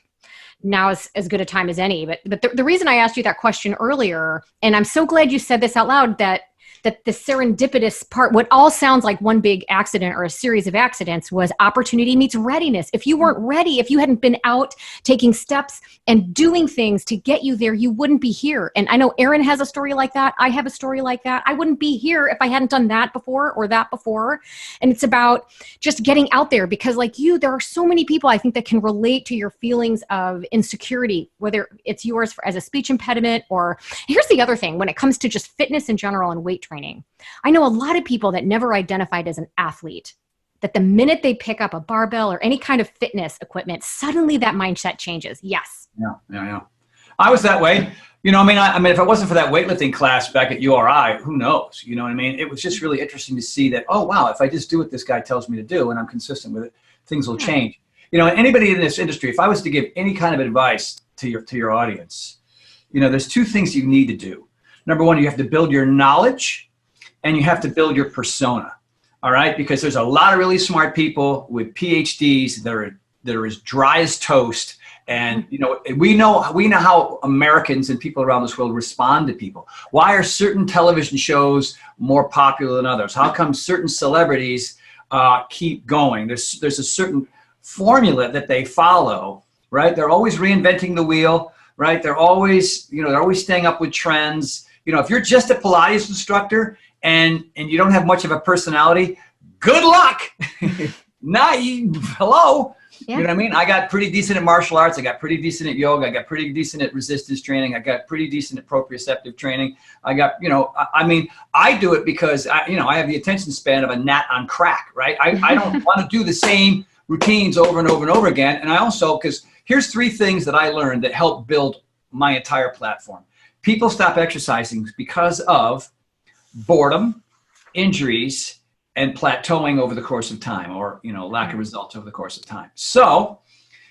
now is as good a time as any. But the reason I asked you that question earlier, and I'm so glad you said this out loud, that the serendipitous part, what all sounds like one big accident or a series of accidents, was opportunity meets readiness. If you weren't ready, if you hadn't been out taking steps and doing things to get you there, you wouldn't be here. And I know Erin has a story like that. I have a story like that. I wouldn't be here if I hadn't done that before or that before. And it's about just getting out there, because like you, there are so many people I think that can relate to your feelings of insecurity, whether it's yours as a speech impediment or here's the other thing, when it comes to just fitness in general and weight training. I know a lot of people that never identified as an athlete, that the minute they pick up a barbell or any kind of fitness equipment, suddenly that mindset changes. Yes. Yeah. I was that way. You know, I mean, if it wasn't for that weightlifting class back at URI, who knows? You know what I mean? It was just really interesting to see that, oh, wow, if I just do what this guy tells me to do and I'm consistent with it, things will change. You know, anybody in this industry, if I was to give any kind of advice to your audience, you know, there's 2 things you need to do. Number 1, you have to build your knowledge and you have to build your persona. All right. Because there's a lot of really smart people with PhDs that are as dry as toast. And, you know, we know how Americans and people around this world respond to people. Why are certain television shows more popular than others? How come certain celebrities keep going? There's a certain formula that they follow, right? They're always reinventing the wheel, right? They're always staying up with trends. You know, if you're just a Pilates instructor and you don't have much of a personality, good luck. Hello. Yeah. You know what I mean? I got pretty decent at martial arts. I got pretty decent at yoga. I got pretty decent at resistance training. I got pretty decent at proprioceptive training. I got, you know, I mean, I do it because I have the attention span of a gnat on crack, right? I don't want to do the same routines over and over and over again. And I also, because here's 3 things that I learned that help build my entire platform. People stop exercising because of boredom, injuries, and plateauing over the course of time, or, you know, lack of results over the course of time. So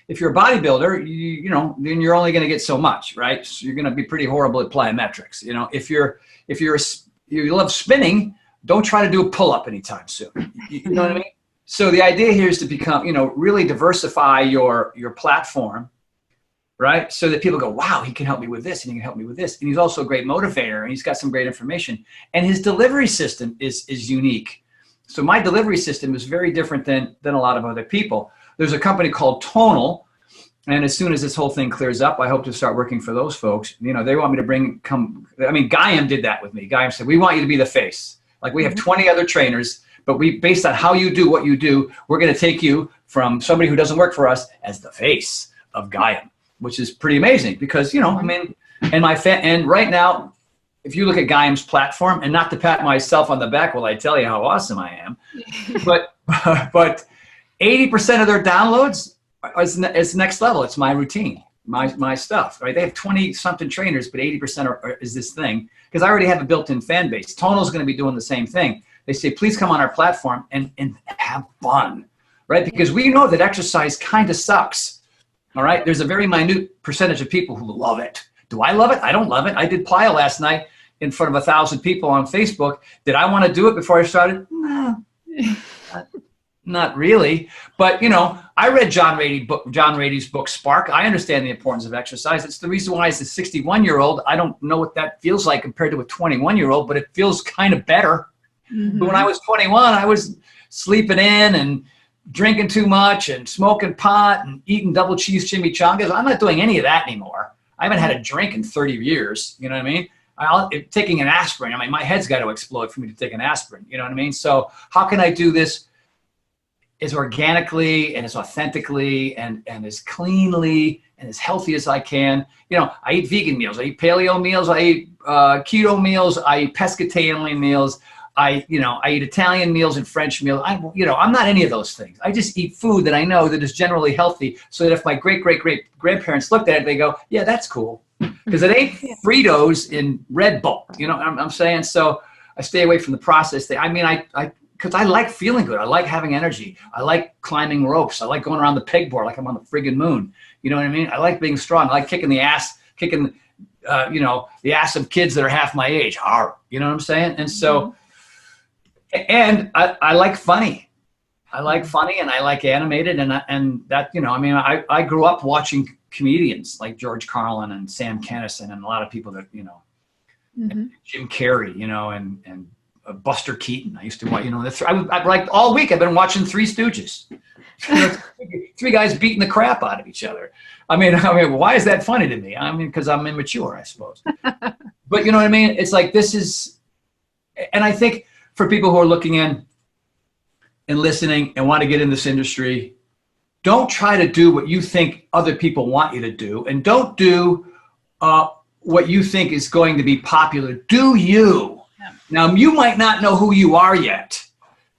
if you're a bodybuilder, you know, then you're only going to get so much, right? So you're going to be pretty horrible at plyometrics. You know, if you love spinning, don't try to do a pull-up anytime soon. You know what I mean? So the idea here is to become, you know, really diversify your platform, right? So that people go, wow, he can help me with this and he can help me with this. And he's also a great motivator and he's got some great information. And his delivery system is unique. So my delivery system is very different than a lot of other people. There's a company called Tonal, and as soon as this whole thing clears up, I hope to start working for those folks. You know, they want me to Guyam did that with me. Guyam said, we want you to be the face. Like we have 20 other trainers, but based on how you do what you do, we're going to take you from somebody who doesn't work for us as the face of Guyam, which is pretty amazing because, you know, I mean, and right now, if you look at Guyam's platform, and not to pat myself on the back while I tell you how awesome I am, but 80% of their downloads is next level. It's my routine, my stuff, right? They have 20 something trainers, but 80% is this thing because I already have a built-in fan base. Tonal's going to be doing the same thing. They say, please come on our platform and have fun, right? Because we know that exercise kind of sucks, all right? There's a very minute percentage of people who love it. Do I love it? I don't love it. I did plyo last night in front of 1,000 people on Facebook. Did I want to do it before I started? No, not really. But, you know, I read John Rady's book, Spark. I understand the importance of exercise. It's the reason why as a 61-year-old, I don't know what that feels like compared to a 21-year-old, but it feels kind of better. But when I was 21, I was sleeping in and drinking too much and smoking pot and eating double cheese chimichangas. I'm not doing any of that anymore. I haven't had a drink in 30 years. You know what I mean? Taking an aspirin, I mean, my head's got to explode for me to take an aspirin. You know what I mean? So how can I do this as organically and as authentically and as cleanly and as healthy as I can? You know, I eat vegan meals. I eat paleo meals. I eat keto meals. I eat pescatarian meals. I eat Italian meals and French meals. I'm not any of those things. I just eat food that I know that is generally healthy so that if my great-great-great-grandparents looked at it, they go, yeah, that's cool. Because it ain't Fritos in Red Bull. You know what I'm saying? So I stay away from the processed thing. I mean, because I like feeling good. I like having energy. I like climbing ropes. I like going around the pegboard like I'm on the friggin' moon. You know what I mean? I like being strong. I like kicking the ass of kids that are half my age. You know what I'm saying? And so... And I like funny. I like funny and I like animated and that, you know, I mean, I grew up watching comedians like George Carlin and Sam Kinison and a lot of people that, you know, Jim Carrey, you know, and Buster Keaton. I used to watch, you know, I like all week I've been watching Three Stooges. Three guys beating the crap out of each other. I mean, why is that funny to me? I mean, because I'm immature, I suppose. But you know what I mean? It's like this is, and I think, for people who are looking in and listening and want to get in this industry, don't try to do what you think other people want you to do, and don't do what you think is going to be popular. Do you. Yeah. Now, you might not know who you are yet,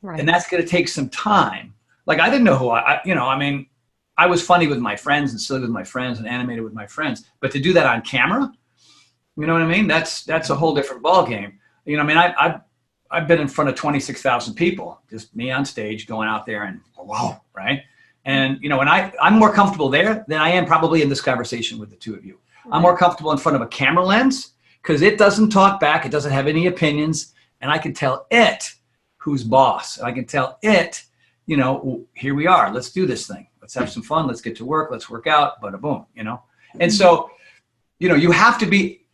right. And that's going to take some time. Like I didn't know who I was funny with my friends and silly with my friends and animated with my friends, but to do that on camera, you know what I mean? That's a whole different ballgame. You know, I mean, I've been in front of 26,000 people, just me on stage going out there and whoa, right? And, you know, and I'm more comfortable there than I am probably in this conversation with the two of you. Right. I'm more comfortable in front of a camera lens because it doesn't talk back. It doesn't have any opinions. And I can tell it who's boss. I can tell it, you know, here we are. Let's do this thing. Let's have some fun. Let's get to work. Let's work out. Bada boom, you know? And so, you know, you have to be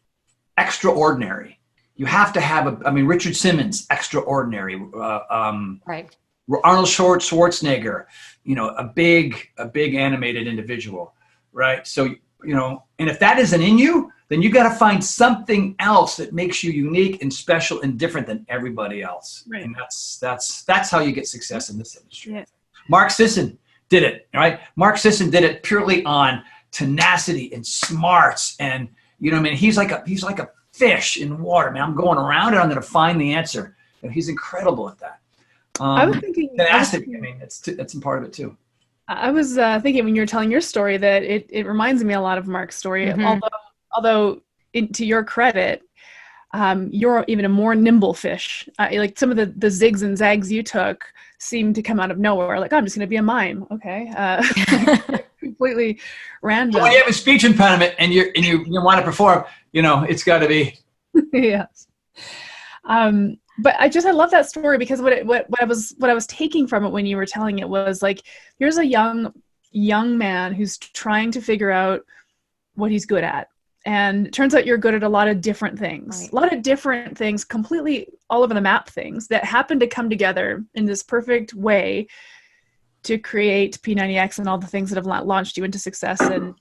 extraordinary. You have to have Richard Simmons, extraordinary. Right. Arnold Schwarzenegger, you know, a big animated individual, right? So, you know, and if that isn't in you, then you got to find something else that makes you unique and special and different than everybody else. Right. And that's how you get success in this industry. Yeah. Mark Sisson did it, right? Mark Sisson did it purely on tenacity and smarts, and you know, I mean, he's like a fish in water, man. I'm going around and I'm going to find the answer. And he's incredible at that. I was thinking, tenacity. I mean, that's a part of it too. I was thinking when you were telling your story that it reminds me a lot of Mark's story. Although to your credit, you're even a more nimble fish. Like some of the zigs and zags you took seemed to come out of nowhere. Like, I'm just going to be a mime. Okay. Completely random. When you have a speech impediment and you want to perform, you know, it's got to be. Yes. But I love that story because what I was taking from it when you were telling it was like, here's a young man who's trying to figure out what he's good at. And it turns out you're good at a lot of different things, completely all over the map things that happen to come together in this perfect way to create P90X and all the things that have launched you into success and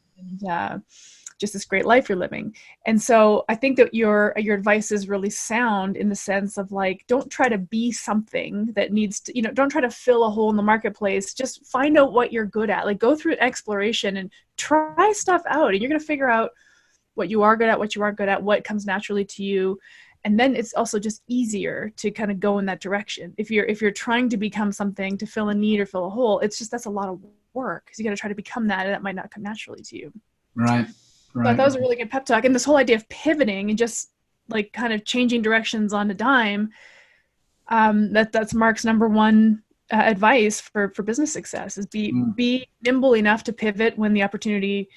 just this great life you're living. And so I think that your advice is really sound in the sense of like, don't try to be something that needs to, don't try to fill a hole in the marketplace. Just find out what you're good at. Like, go through an exploration and try stuff out, and you're going to figure out what you are good at, what you aren't good at, what comes naturally to you. And then it's also just easier to kind of go in that direction. If you're trying to become something to fill a need or fill a hole, that's a lot of work, because you got to try to become that, and that might not come naturally to you. Right. Right. But that was a really good pep talk. And this whole idea of pivoting and just like kind of changing directions on a dime, that's Mark's number one advice for business success is be nimble enough to pivot when the opportunity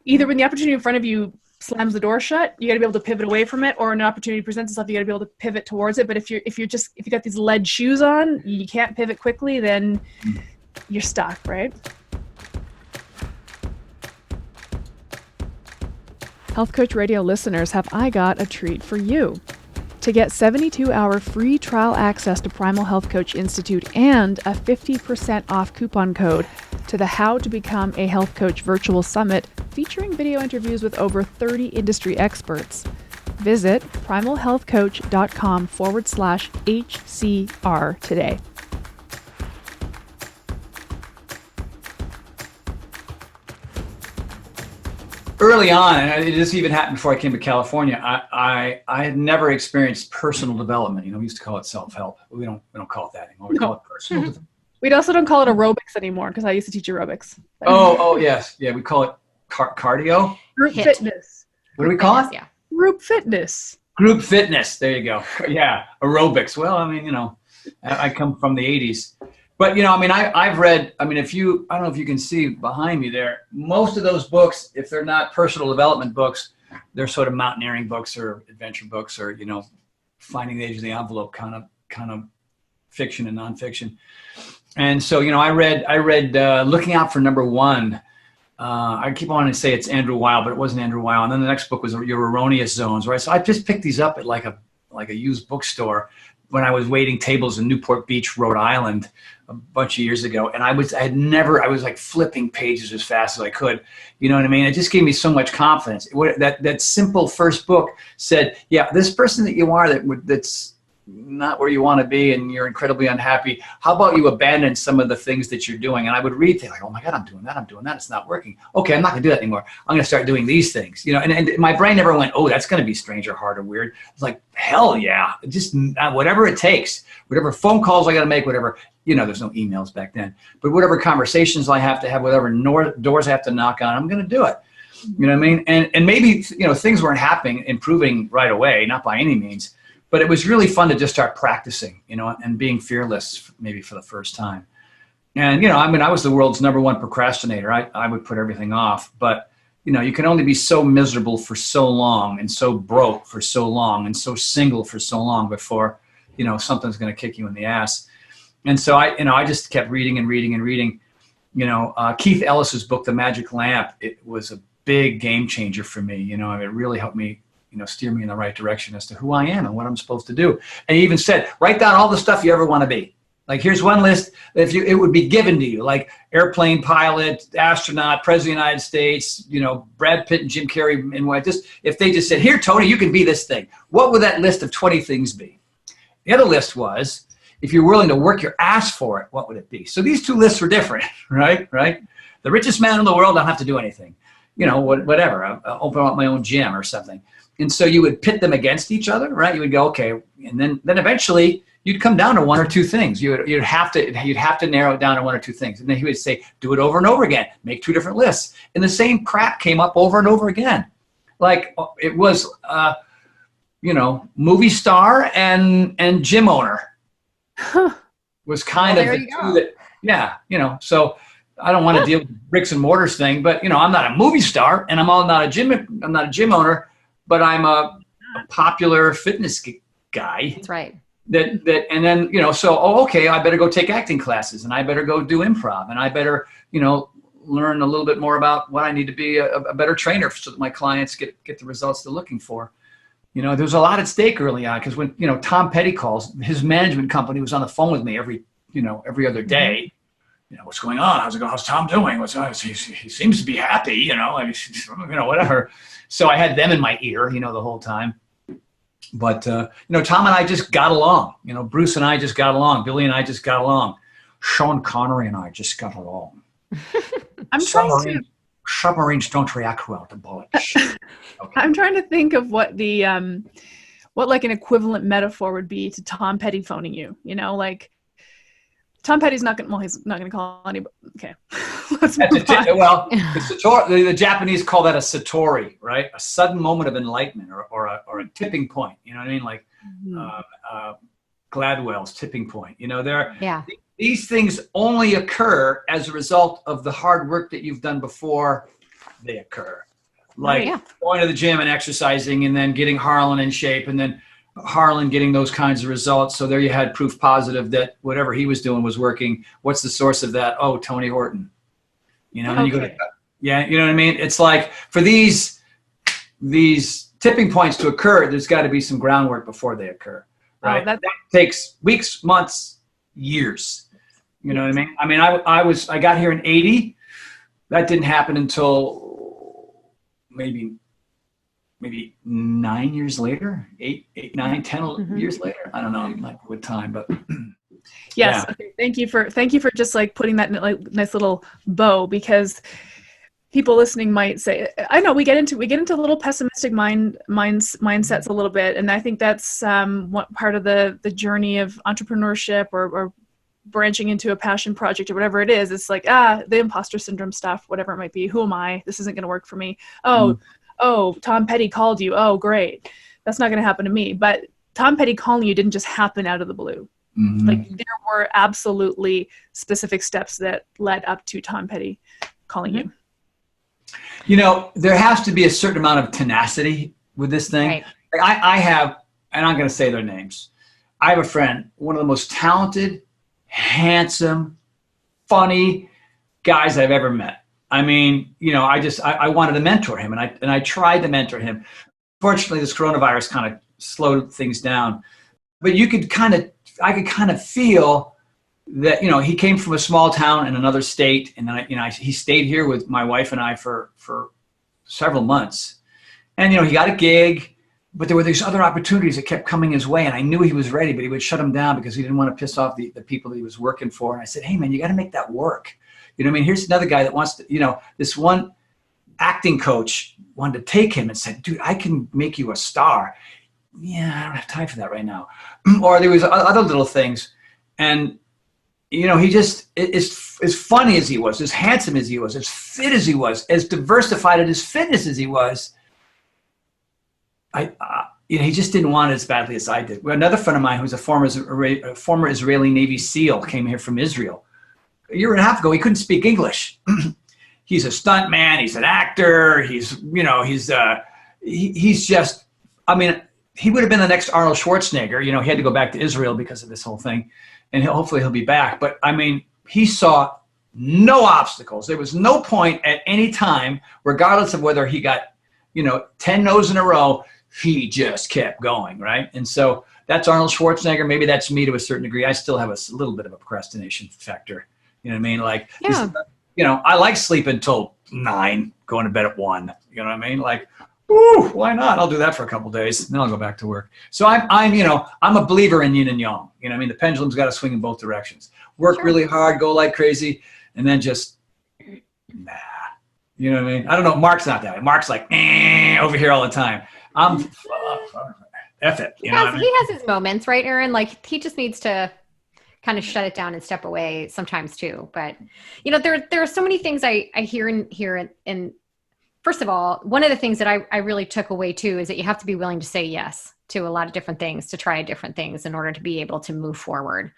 in front of you slams the door shut, you got to be able to pivot away from it, or an opportunity presents itself, you got to be able to pivot towards it. But if you got these lead shoes on, you can't pivot quickly, then you're stuck, right? Health Coach Radio listeners, have I got a treat for you. To get 72-hour free trial access to Primal Health Coach Institute and a 50% off coupon code to the How to Become a Health Coach virtual summit featuring video interviews with over 30 industry experts, visit primalhealthcoach.com/HCR today. Early on, and this even happened before I came to California, I had never experienced personal development. We used to call it self-help. We don't call it that anymore. We call it personal development. We also don't call it aerobics anymore, because I used to teach aerobics. Oh, yes. Yeah, we call it cardio. Group fitness. What do we call it? Yeah. Group fitness. Group fitness. There you go. Yeah, aerobics. Well, I come from the 80s. But, I've read, I don't know if you can see behind me there, most of those books, if they're not personal development books, they're sort of mountaineering books or adventure books or, finding the edge of the envelope kind of fiction and nonfiction. And so, I read Looking Out for Number One. I keep wanting to say it's Andrew Weil, but it wasn't Andrew Weil. And then the next book was Your Erroneous Zones, right? So I just picked these up at like a used bookstore when I was waiting tables in Newport Beach, Rhode Island, a bunch of years ago. And I was like flipping pages as fast as I could. You know what I mean? It just gave me so much confidence. That simple first book said, yeah, this person that you are that's not where you want to be and you're incredibly unhappy, how about you abandon some of the things that you're doing? And I would read things like, oh my God, I'm doing that, it's not working. Okay, I'm not gonna do that anymore. I'm gonna start doing these things, and my brain never went, oh, that's gonna be strange or hard or weird. It's like, hell yeah, just whatever it takes, whatever phone calls I gotta make, whatever, there's no emails back then, but whatever conversations I have to have, whatever doors I have to knock on, I'm gonna do it. You know what I mean? And maybe, things weren't improving right away, not by any means. But it was really fun to just start practicing, and being fearless maybe for the first time. And, I was the world's number one procrastinator. I would put everything off. But, you can only be so miserable for so long and so broke for so long and so single for so long before, something's going to kick you in the ass. And so I just kept reading and reading and reading. Keith Ellis's book, The Magic Lamp, it was a big game changer for me. It really helped me steer me in the right direction as to who I am and what I'm supposed to do. And he even said, write down all the stuff you ever want to be. Like, here's one list that it would be given to you, like airplane pilot, astronaut, president of the United States, Brad Pitt and Jim Carrey, and if they just said, here, Tony, you can be this thing. What would that list of 20 things be? The other list was, if you're willing to work your ass for it, what would it be? So these two lists were different, right? The richest man in the world, I don't have to do anything. Whatever, I'll open up my own gym or something. And so you would pit them against each other, right? You would go, okay, and then eventually you'd come down to one or two things. You'd have to narrow it down to one or two things. And then he would say, do it over and over again. Make two different lists. And the same crap came up over and over again. Like it was, movie star and gym owner was kind of the two that, yeah, so I don't want to deal with the bricks and mortars thing, but I'm not a movie star and I'm not a gym owner. But I'm a popular fitness guy. That's right. And then, okay, I better go take acting classes and I better go do improv and I better, learn a little bit more about what I need to be a better trainer so that my clients get the results they're looking for. You know, there was a lot at stake early on because when, you know, Tom Petty calls, his management company was on the phone with me every other day. You know, what's going on? How's Tom doing? He seems to be happy, you know, whatever. So I had them in my ear, you know, the whole time. But, you know, Tom and I just got along. You know, Bruce and I just got along. Billy and I just got along. Sean Connery and I just got along. Submarines don't react well to bullets. Okay. I'm trying to think of what the what like an equivalent metaphor would be to Tom Petty phoning you. You know, like Tom Petty's not gonna. Well, he's not gonna call anybody. Okay, let's move on. Well, the Japanese call that a satori, right? A sudden moment of enlightenment or a tipping point. You know what I mean? Like Gladwell's tipping point. You know, these things only occur as a result of the hard work that you've done before they occur. Like going to the gym and exercising and then getting Harlan in shape and then Harlan getting those kinds of results. So there you had proof positive that whatever he was doing was working. What's the source of that? Oh, Tony Horton. You know, and you go to, you know what I mean? It's like for these tipping points to occur, there's got to be some groundwork before they occur. Right? That takes weeks, months, years. You know what I mean? I got here in 80. That didn't happen until maybe 9 years later, 8, 9, 10 years later. I don't know like what time, but yes. Yeah. Okay. Thank you for just like putting that in like nice little bow, because people listening might say, I know we get into a little pessimistic mindsets a little bit. And I think that's what part of the journey of entrepreneurship or branching into a passion project or whatever it is. It's like, the imposter syndrome stuff, whatever it might be. Who am I? This isn't going to work for me. Oh, Tom Petty called you. Oh, great. That's not going to happen to me. But Tom Petty calling you didn't just happen out of the blue. Like there were absolutely specific steps that led up to Tom Petty calling you. You know, there has to be a certain amount of tenacity with this thing. Right. Like I have, and I'm going to say their names. I have a friend, one of the most talented, handsome, funny guys I've ever met. I mean, you know, I wanted to mentor him, and I tried to mentor him. Fortunately, this coronavirus kind of slowed things down. But I could kind of feel that, you know, he came from a small town in another state, and then he stayed here with my wife and I for several months. And, you know, he got a gig, but there were these other opportunities that kept coming his way, and I knew he was ready, but he would shut them down because he didn't want to piss off the people that he was working for. And I said, hey, man, you got to make that work. You know what I mean? Here's another guy that wants to, you know, this one acting coach wanted to take him and said, dude, I can make you a star. Yeah, I don't have time for that right now. Or there was other little things. And, you know, he just, as funny as he was, as handsome as he was, as fit as he was, as diversified in his fitness as he was, he just didn't want it as badly as I did. Another friend of mine who's a former Israeli Navy SEAL came here from Israel. A year and a half ago, he couldn't speak English. He's a stunt man. He's an actor. He's just, I mean, he would have been the next Arnold Schwarzenegger. You know, he had to go back to Israel because of this whole thing, and hopefully he'll be back. But I mean, he saw no obstacles. There was no point at any time, regardless of whether he got, you know, 10 no's in a row, he just kept going, right? And so that's Arnold Schwarzenegger. Maybe that's me to a certain degree. I still have a little bit of a procrastination factor. You know what I mean? Like, you know, I like sleeping till 9, going to bed at 1. You know what I mean? Like, ooh, why not? I'll do that for a couple of days, and then I'll go back to work. So I'm a believer in yin and yang. You know what I mean? The pendulum's got to swing in both directions. Work really hard, go like crazy, and then just, nah. You know what I mean? I don't know. Mark's not that way. Mark's like, over here all the time. I'm, F it. You know what I mean? He has his moments, right, Aaron? Like, he just needs to kind of shut it down and step away sometimes too. But, you know, there are so many things I hear and first of all, one of the things that I really took away too is that you have to be willing to say yes to a lot of different things, to try different things in order to be able to move forward.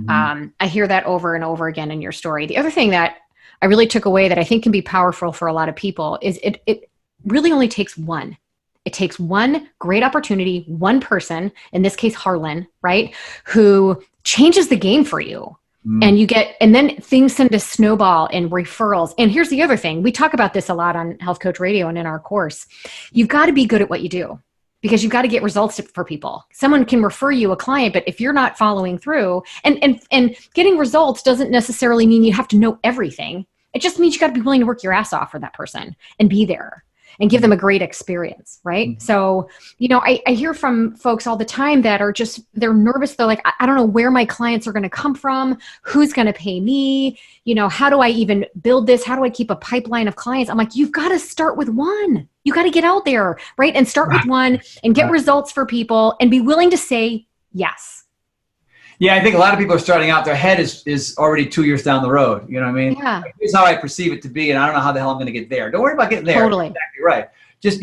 I hear that over and over again in your story. The other thing that I really took away that I think can be powerful for a lot of people is it really only takes one. It takes one great opportunity, one person, in this case, Harlan, right, who changes the game for you. And then things tend to snowball and referrals. And here's the other thing. We talk about this a lot on Health Coach Radio and in our course. You've got to be good at what you do. because you've got to get results for people. Someone can refer you a client, but if you're not following through, and getting results doesn't necessarily mean you have to know everything. It just means you got to be willing to work your ass off for that person and be there and give them a great experience, right? Mm-hmm. So, I hear from folks all the time that are they're nervous. They're like, I don't know where my clients are going to come from. Who's going to pay me? How do I even build this? How do I keep a pipeline of clients? I'm like, you've got to start with one. You got to get out there, right? And start with one and get results for people and be willing to say yes. Yeah, I think a lot of people are starting out, their head is already 2 years down the road. You know what I mean? Yeah. Here's how I perceive it to be, and I don't know how the hell I'm going to get there. Don't worry about getting there. Totally. Exactly right. Just,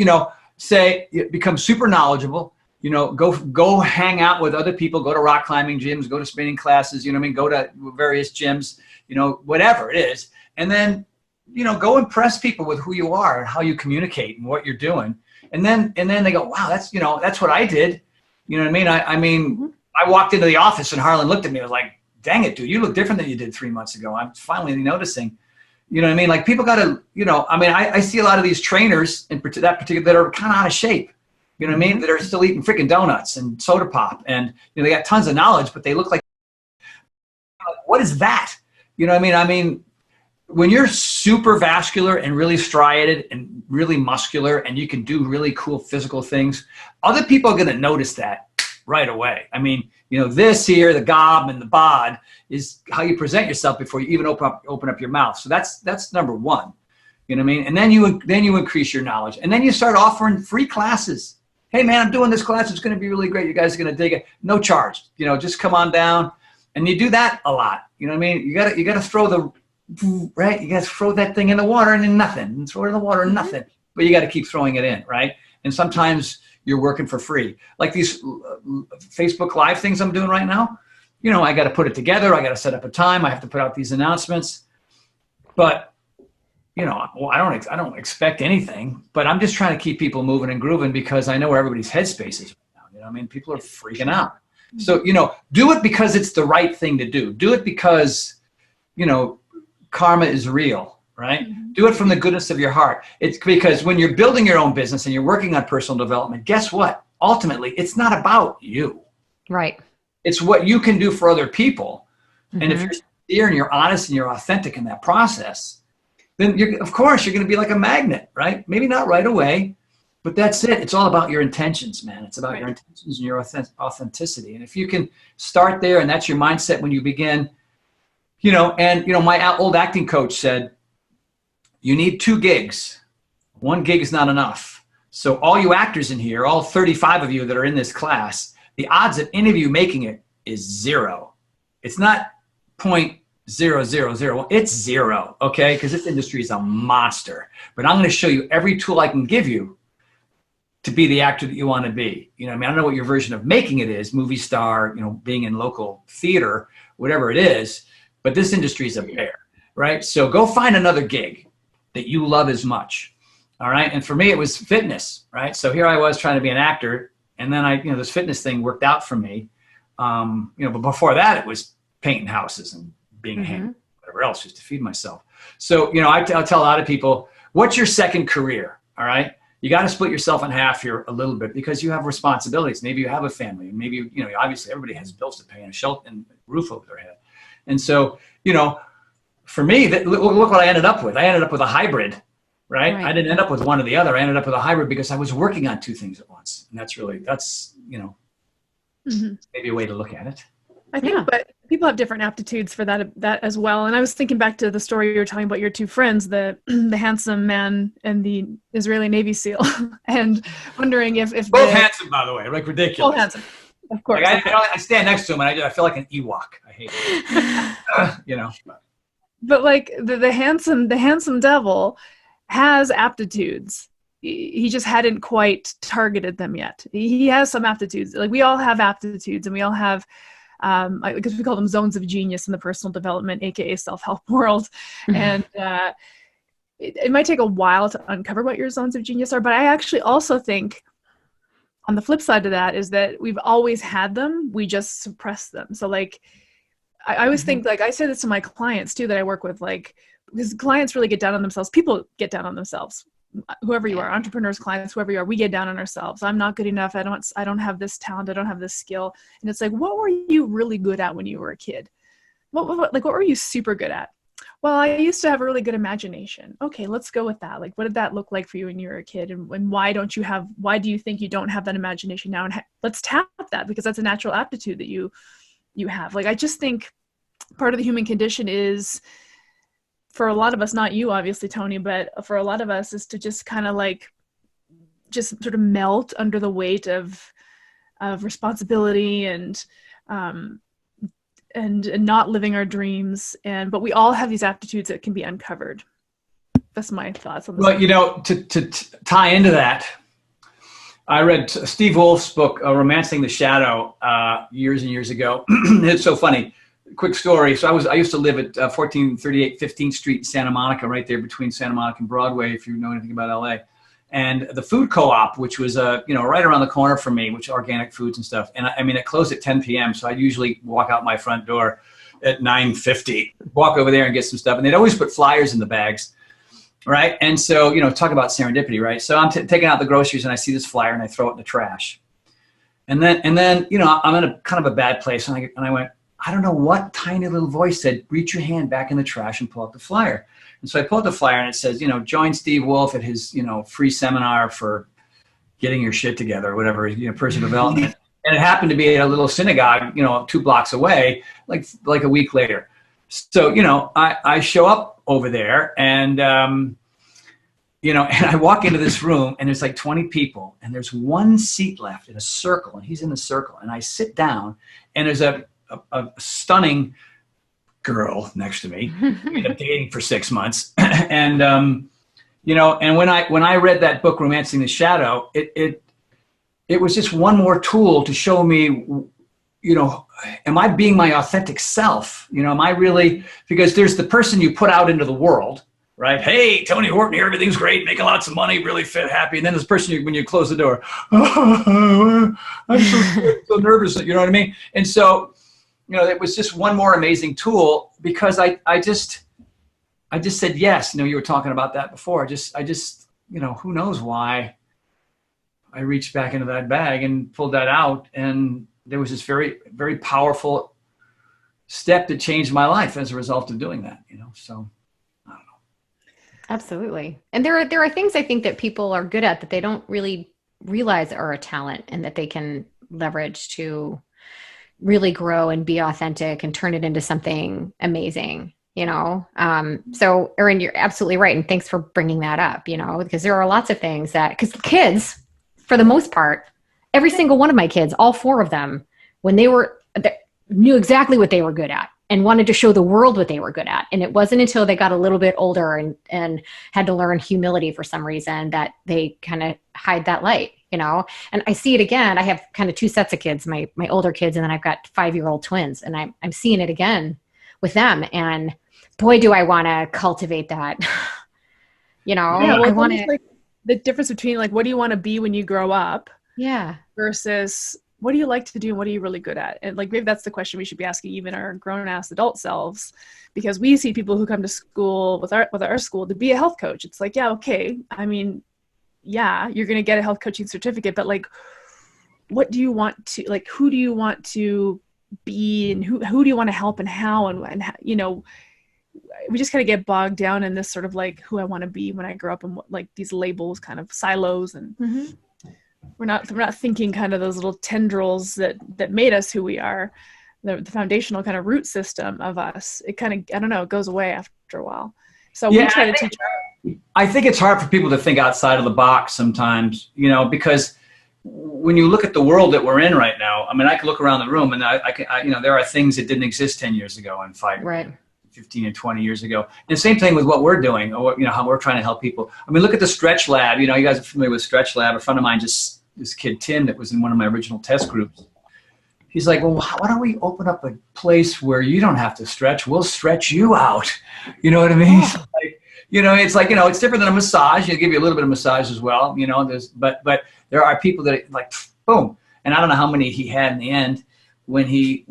say, become super knowledgeable, go hang out with other people, go to rock climbing gyms, go to spinning classes, go to various gyms, whatever it is. And then, go impress people with who you are and how you communicate and what you're doing. And then they go, wow, that's what I did. You know what I mean? Mm-hmm. I walked into the office and Harlan looked at me. I was like, dang it, dude, you look different than you did 3 months ago. I'm finally noticing, you know what I mean? Like people got to, I see a lot of these trainers that are kind of out of shape, you know what I mean? That are still eating freaking donuts and soda pop. And, they got tons of knowledge, but they look like, what is that? You know what I mean? When you're super vascular and really striated and really muscular and you can do really cool physical things, other people are going to notice that right away. I mean, this here, the gob and the bod is how you present yourself before you even open up your mouth. So that's number one. You know what I mean? And then you increase your knowledge, and then you start offering free classes. Hey man, I'm doing this class. It's going to be really great. You guys are going to dig it. No charge. Just come on down, and you do that a lot. You know what I mean? You got to throw right. You got to throw that thing in the water and then nothing, and throw it in the water and nothing. But you got to keep throwing it in, right? And sometimes you're working for free. Like these Facebook Live things I'm doing right now, I got to put it together. I got to set up a time. I have to put out these announcements. But, I don't expect anything, but I'm just trying to keep people moving and grooving because I know where everybody's headspace is right now. People are freaking out. So, do it because it's the right thing to do. Do it because, karma is real. Right? Mm-hmm. Do it from the goodness of your heart. It's because when you're building your own business and you're working on personal development, guess what? Ultimately, it's not about you. Right. It's what you can do for other people. Mm-hmm. And if you're sincere and you're honest and you're authentic in that process, then of course you're going to be like a magnet, right? Maybe not right away, but that's it. It's all about your intentions, man. It's about your intentions and your authenticity. And if you can start there and that's your mindset when you begin, my old acting coach said, you need 2 gigs. 1 gig is not enough. So all you actors in here, all 35 of you that are in this class, the odds of any of you making it is 0. It's not 0.000. It's 0, okay? Because this industry is a monster. But I'm going to show you every tool I can give you to be the actor that you want to be. I don't know what your version of making it is, movie star, being in local theater, whatever it is. But this industry is a bear, right? So go find another gig that you love as much. All right. And for me, it was fitness, right? So here I was trying to be an actor. And then this fitness thing worked out for me. But before that, it was painting houses and being a hand, whatever else, just to feed myself. So, I'll tell a lot of people, what's your second career? All right. You got to split yourself in half here a little bit because you have responsibilities. Maybe you have a family, and maybe, obviously everybody has bills to pay and a shelter and a roof over their head. And so, for me, look what I ended up with. I ended up with a hybrid, right? I didn't end up with one or the other. I ended up with a hybrid because I was working on 2 things at once. And that's maybe a way to look at it. I think, but people have different aptitudes for that as well. And I was thinking back to the story you were telling about your 2 friends, the handsome man and the Israeli Navy SEAL, and wondering if both handsome, by the way, like ridiculous. Both handsome, of course. Like I stand next to him and I feel like an Ewok. I hate it. But like the handsome devil has aptitudes. He just hadn't quite targeted them yet. He has some aptitudes. Like we all have aptitudes, and we all have, because we call them zones of genius in the personal development, aka self-help world. And it might take a while to uncover what your zones of genius are. But I actually also think, on the flip side of that, is that we've always had them. We just suppress them. So like, I always think, like I say this to my clients too that I work with, like, because clients really get down on themselves. People get down on themselves whoever you are, entrepreneurs, clients, whoever you are, we get down on ourselves. I'm not good enough. I don't have this talent. I don't have this skill. And it's like, what were you really good at when you were a kid? What were you super good at? Well, I used to have a really good imagination. Okay, let's go with that. Like, what did that look like for you when you were a kid? And why do you think you don't have that imagination now? And let's tap that, because that's a natural aptitude that you have. Like, I just think part of the human condition is, for a lot of us, not you, obviously, Tony, but for a lot of us, is to just kind of like, just sort of melt under the weight of responsibility and not living our dreams. But we all have these aptitudes that can be uncovered. That's my thoughts on this. Well, to tie into that, I read Steve Wolf's book, Romancing the Shadow, years and years ago. It's so funny. Quick story. So I used to live at 1438 15th Street in Santa Monica, right there between Santa Monica and Broadway, if you know anything about LA. And the food co-op, which was right around the corner from me, which organic foods and stuff. And I mean, it closed at 10 p.m. So I'd usually walk out my front door at 9:50, walk over there and get some stuff. And they'd always put flyers in the bags, right? And so, talk about serendipity, right? So I'm taking out the groceries and I see this flyer and I throw it in the trash. And then I'm in a kind of a bad place. And I went, I don't know what tiny little voice said, reach your hand back in the trash and pull out the flyer. And so I pulled the flyer and it says, join Steve Wolf at his, free seminar for getting your shit together or whatever, personal development. And it happened to be at a little synagogue, 2 blocks away, like a week later. So, I show up over there and, and I walk into this room and there's like 20 people and there's one seat left in a circle and he's in the circle. And I sit down and there's a stunning girl next to me. We've been dating for 6 months. And, and when I read that book, Romancing the Shadow, it was just one more tool to show me, am I being my authentic self? Am I really, because there's the person you put out into the world, right? Hey, Tony Horton here, everything's great, making lots of money, really fit, happy. And then this person, when you close the door, I'm so nervous, you know what I mean? And so, it was just one more amazing tool because I just said yes. You were talking about that before. I just, who knows why I reached back into that bag and pulled that out. And there was this very, very powerful step that changed my life as a result of doing that, so I don't know. Absolutely. And there are things I think that people are good at that they don't really realize are a talent and that they can leverage to really grow and be authentic and turn it into something amazing, So Erin, you're absolutely right. And thanks for bringing that up, because there are lots of things because kids, for the most part, every single one of my kids, all 4 of them, when they knew exactly what they were good at and wanted to show the world what they were good at. And it wasn't until they got a little bit older and had to learn humility for some reason that they kind of hide that light. And I see it again. I have kind of 2 sets of kids, my older kids, and then I've got 5-year-old twins, and I'm seeing it again with them. And boy, do I want to cultivate that. I want to, like the difference between like, what do you want to be when you grow up? Yeah. Versus what do you like to do and what are you really good at? And like, maybe that's the question we should be asking even our grown ass adult selves, because we see people who come to school with our school to be a health coach. It's like, yeah, okay. I mean, yeah, you're going to get a health coaching certificate, but like, what do you want to, like, who do you want to be and who do you want to help and how, and how, we just kind of get bogged down in this sort of like who I want to be when I grow up and what, like these labels, kind of silos. And we're not thinking kind of those little tendrils that made us who we are, the foundational kind of root system of us. It kind of, I don't know, it goes away after a while. So we try to teach. I think it's hard for people to think outside of the box sometimes, because when you look at the world that we're in right now, I mean, I can look around the room and there are things that didn't exist 10 years ago and 15 and 20 years ago. And the same thing with what we're doing, or how we're trying to help people. I mean, look at the Stretch Lab. You guys are familiar with Stretch Lab. A friend of mine, this kid Tim, that was in one of my original test groups. He's like, well, why don't we open up a place where you don't have to stretch? We'll stretch you out. You know what I mean? Oh. It's like, it's different than a massage. It'll give you a little bit of massage as well. But there are people that like, boom. And I don't know how many he had in the end when he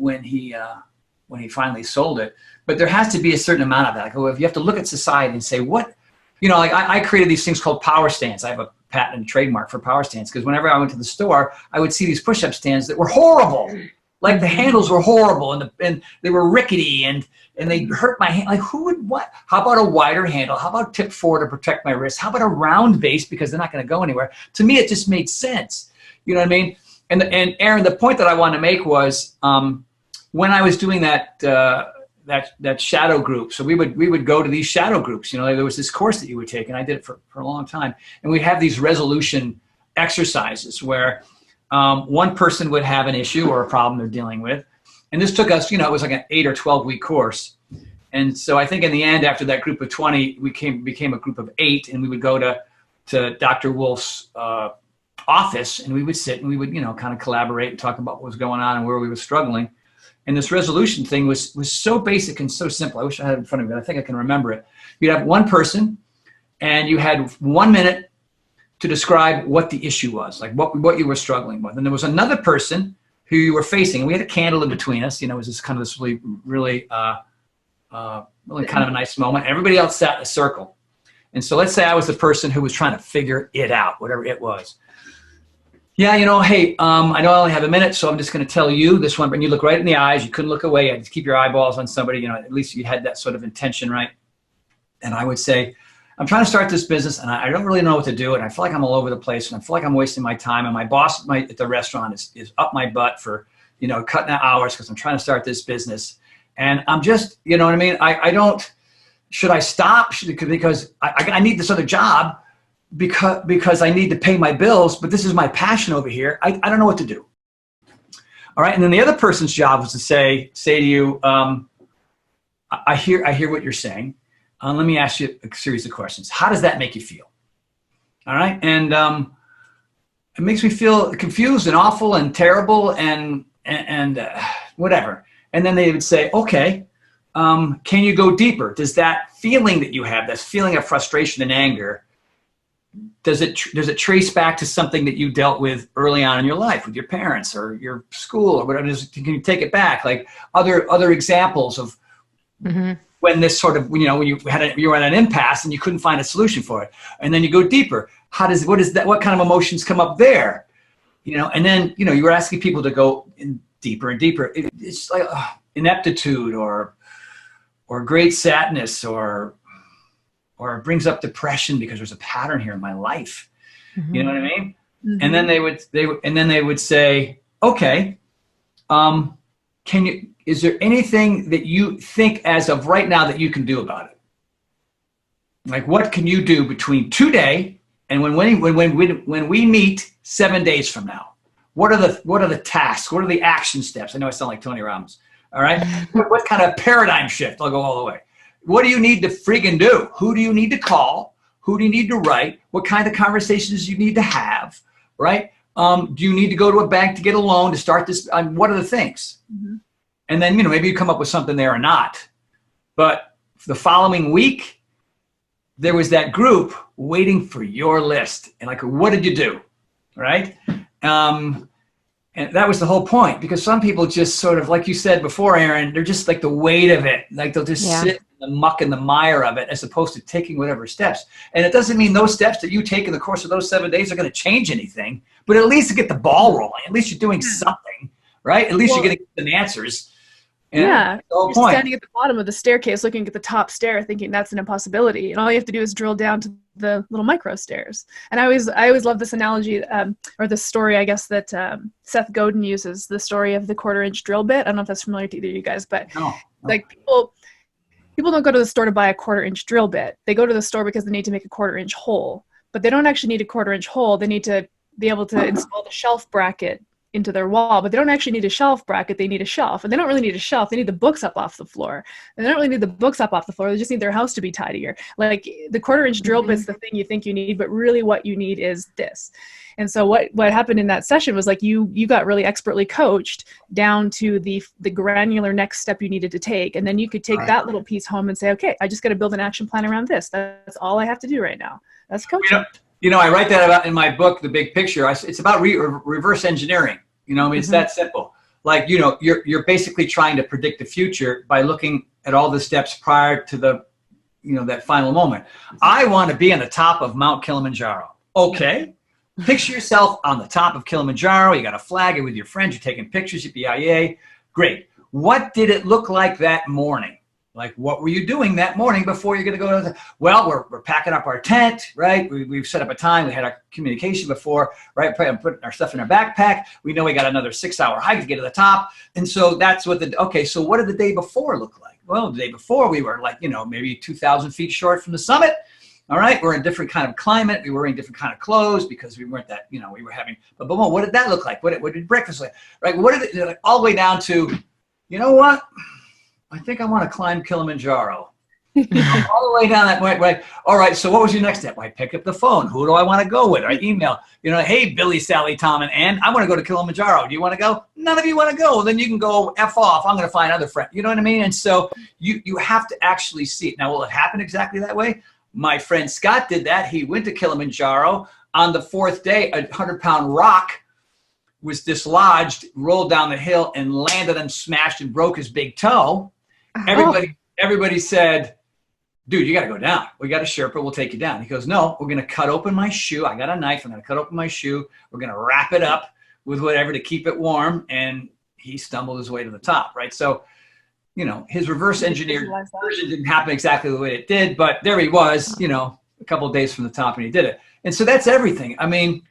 finally sold it. But there has to be a certain amount of that. Like, if you have to look at society and say, what you know, like I created these things called power stands. I have a patent and trademark for power stands because whenever I went to the store, I would see these push-up stands that were horrible. Like the handles were horrible and they were rickety and they hurt my hand. Like who would what? How about a wider handle? How about tip forward to protect my wrist? How about a round base because they're not going to go anywhere? To me, it just made sense. You know what I mean? And Aaron, the point that I wanted to make was when I was doing that shadow group. So we would go to these shadow groups. You know, there was this course that you would take, and I did it for a long time. And we'd have these resolution exercises where one person would have an issue or a problem they're dealing with. And this took us, you know, it was like an 8 or 12 week course. And so I think in the end, after that group of 20, we became a group of 8, and we would go to Dr. Wolf's office, and we would sit and we would, you know, kind of collaborate and talk about what was going on and where we were struggling. And this resolution thing was so basic and so simple. I wish I had it in front of me, but I think I can remember it. You'd have one person, and you had 1 minute to describe what the issue was, like what you were struggling with. And there was another person who you were facing, and we had a candle in between us. You know, it was this kind of this really kind of a nice moment. Everybody else sat in a circle. And so let's say I was the person who was trying to figure it out, whatever it was. Yeah, you know, hey, I know I only have a minute, so I'm just going to tell you this one. And you look right in the eyes. You couldn't look away. You had to keep your eyeballs on somebody. You know, at least you had that sort of intention, right? And I would say, I'm trying to start this business, and I don't really know what to do, and I feel like I'm all over the place, and I feel like I'm wasting my time, and my boss at the restaurant is up my butt for, you know, cutting out hours because I'm trying to start this business. And I'm just, you know what I mean? I don't, should I stop? Because I need this other job because I need to pay my bills, but this is my passion over here. I don't know what to do. All right. And then the other person's job was to say to you, I hear what you're saying. Let me ask you a series of questions. How does that make you feel? All right. And it makes me feel confused and awful and terrible and whatever. And then they would say, okay, can you go deeper? Does that feeling that you have, that feeling of frustration and anger, does it trace back to something that you dealt with early on in your life with your parents or your school or whatever? Can you take it back? Like other examples of when this sort of, you know, when you were at an impasse and you couldn't find a solution for it, and then you go deeper. What kind of emotions come up there? You know, and then, you know, you were asking people to go in deeper and deeper. It's like ineptitude or great sadness or it brings up depression because there's a pattern here in my life. You know what I mean? And then they would say, okay, is there anything that you think as of right now that you can do about it? Like, what can you do between today and when we meet 7 days from now? What are the tasks? What are the action steps? I know I sound like Tony Robbins. All right. What kind of paradigm shift? I'll go all the way. What do you need to freaking do? Who do you need to call? Who do you need to write? What kind of conversations do you need to have? Right? Do you need to go to a bank to get a loan to start this? What are the things? And then, you know, maybe you come up with something there or not. But the following week, there was that group waiting for your list. And like, what did you do? Right? And that was the whole point, because some people just sort of, like you said before, Aaron, they're just like the weight of it. Like they'll just sit in the muck and the mire of it as opposed to taking whatever steps. And it doesn't mean those steps that you take in the course of those 7 days are going to change anything, but at least to get the ball rolling, at least you're doing something, right? At least you're getting some answers. And you're standing at the bottom of the staircase looking at the top stair thinking that's an impossibility, and all you have to do is drill down to the little micro stairs. And I always love this analogy or this story, I guess, that Seth Godin uses, the story of the 1/4-inch drill bit. I don't know if that's familiar to either of you guys, but like people don't go to the store to buy a 1/4-inch drill bit. They go to the store because they need to make a 1/4-inch hole, but they don't actually need a 1/4-inch hole. They need to be able to install the shelf bracket into their wall, but they don't actually need a shelf bracket. They need a shelf, and they don't really need a shelf. They need the books up off the floor, and they don't really need the books up off the floor. They just need their house to be tidier. Like the 1/4-inch drill bit's the thing you think you need, but really what you need is this. And so what happened in that session was like you got really expertly coached down to the granular next step you needed to take, and then you could take that little piece home and say, okay, I just got to build an action plan around this. That's all I have to do right now. That's coaching. You know, I write that about in my book, The Big Picture. It's about reverse engineering. You know, I mean, it's that simple. Like, you know, you're basically trying to predict the future by looking at all the steps prior to the that final moment. I want to be on the top of Mount Kilimanjaro. Okay. Picture yourself on the top of Kilimanjaro. You got a flag with your friends. You're taking pictures, yippee-yi-yay. Great. What did it look like that morning? Like, what were you doing that morning before you're going to go to the, well, we're packing up our tent, right? We've set up a time. We had our communication before, right? Putting our stuff in our backpack. We know we got another 6-hour hike to get to the top. And so that's what okay, so what did the day before look like? Well, the day before we were like, maybe 2,000 feet short from the summit. All right. We're in a different kind of climate. We were wearing different kind of clothes because we weren't that, we were having, but what did that look like? What did breakfast look like? Right? What did it, like, all the way down to, you know what? I think I want to climb Kilimanjaro. All the way down that way, right? All right. So what was your next step? I pick up the phone. Who do I want to go with? I email, hey, Billy, Sally, Tom, and Ann, I want to go to Kilimanjaro. Do you want to go? None of you want to go. Well, then you can go F off. I'm going to find other friends. You know what I mean? And so you have to actually see it. Now, will it happen exactly that way? My friend Scott did that. He went to Kilimanjaro. On the 4th day, a 100-pound rock was dislodged, rolled down the hill, and landed and smashed and broke his big toe. Everybody said, dude, you got to go down. We got a Sherpa. We'll take you down. He goes, no, we're going to cut open my shoe. I got a knife. I'm going to cut open my shoe. We're going to wrap it up with whatever to keep it warm. And he stumbled his way to the top, right? So, his reverse engineered version didn't happen exactly the way it did, but there he was, a couple of days from the top, and he did it. And so that's everything. I mean,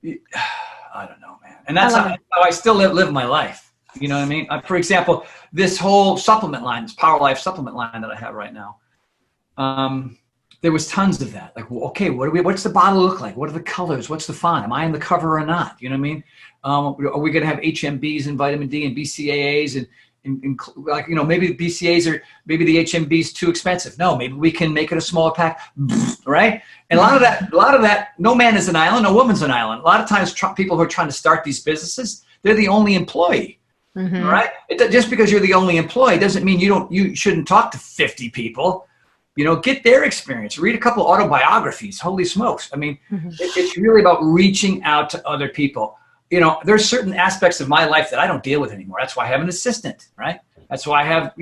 I don't know, man. And that's how I still live my life. You know what I mean? For example, this whole supplement line, this Power Life supplement line that I have right now, there was tons of that. Like, okay, what's the bottle look like? What are the colors? What's the font? Am I on the cover or not? You know what I mean? Are we going to have HMBs and vitamin D and BCAAs and like, maybe the BCAAs are, maybe the HMBs too expensive. No, maybe we can make it a smaller pack, right? And a lot of that, no man is an island, no woman's an island. A lot of times people who are trying to start these businesses, they're the only employee. Mm-hmm. Right? Just because you're the only employee doesn't mean you shouldn't talk to 50 people. Get their experience. Read a couple autobiographies. Holy smokes! I mean, it's really about reaching out to other people. There's certain aspects of my life that I don't deal with anymore. That's why I have an assistant, right? That's why I have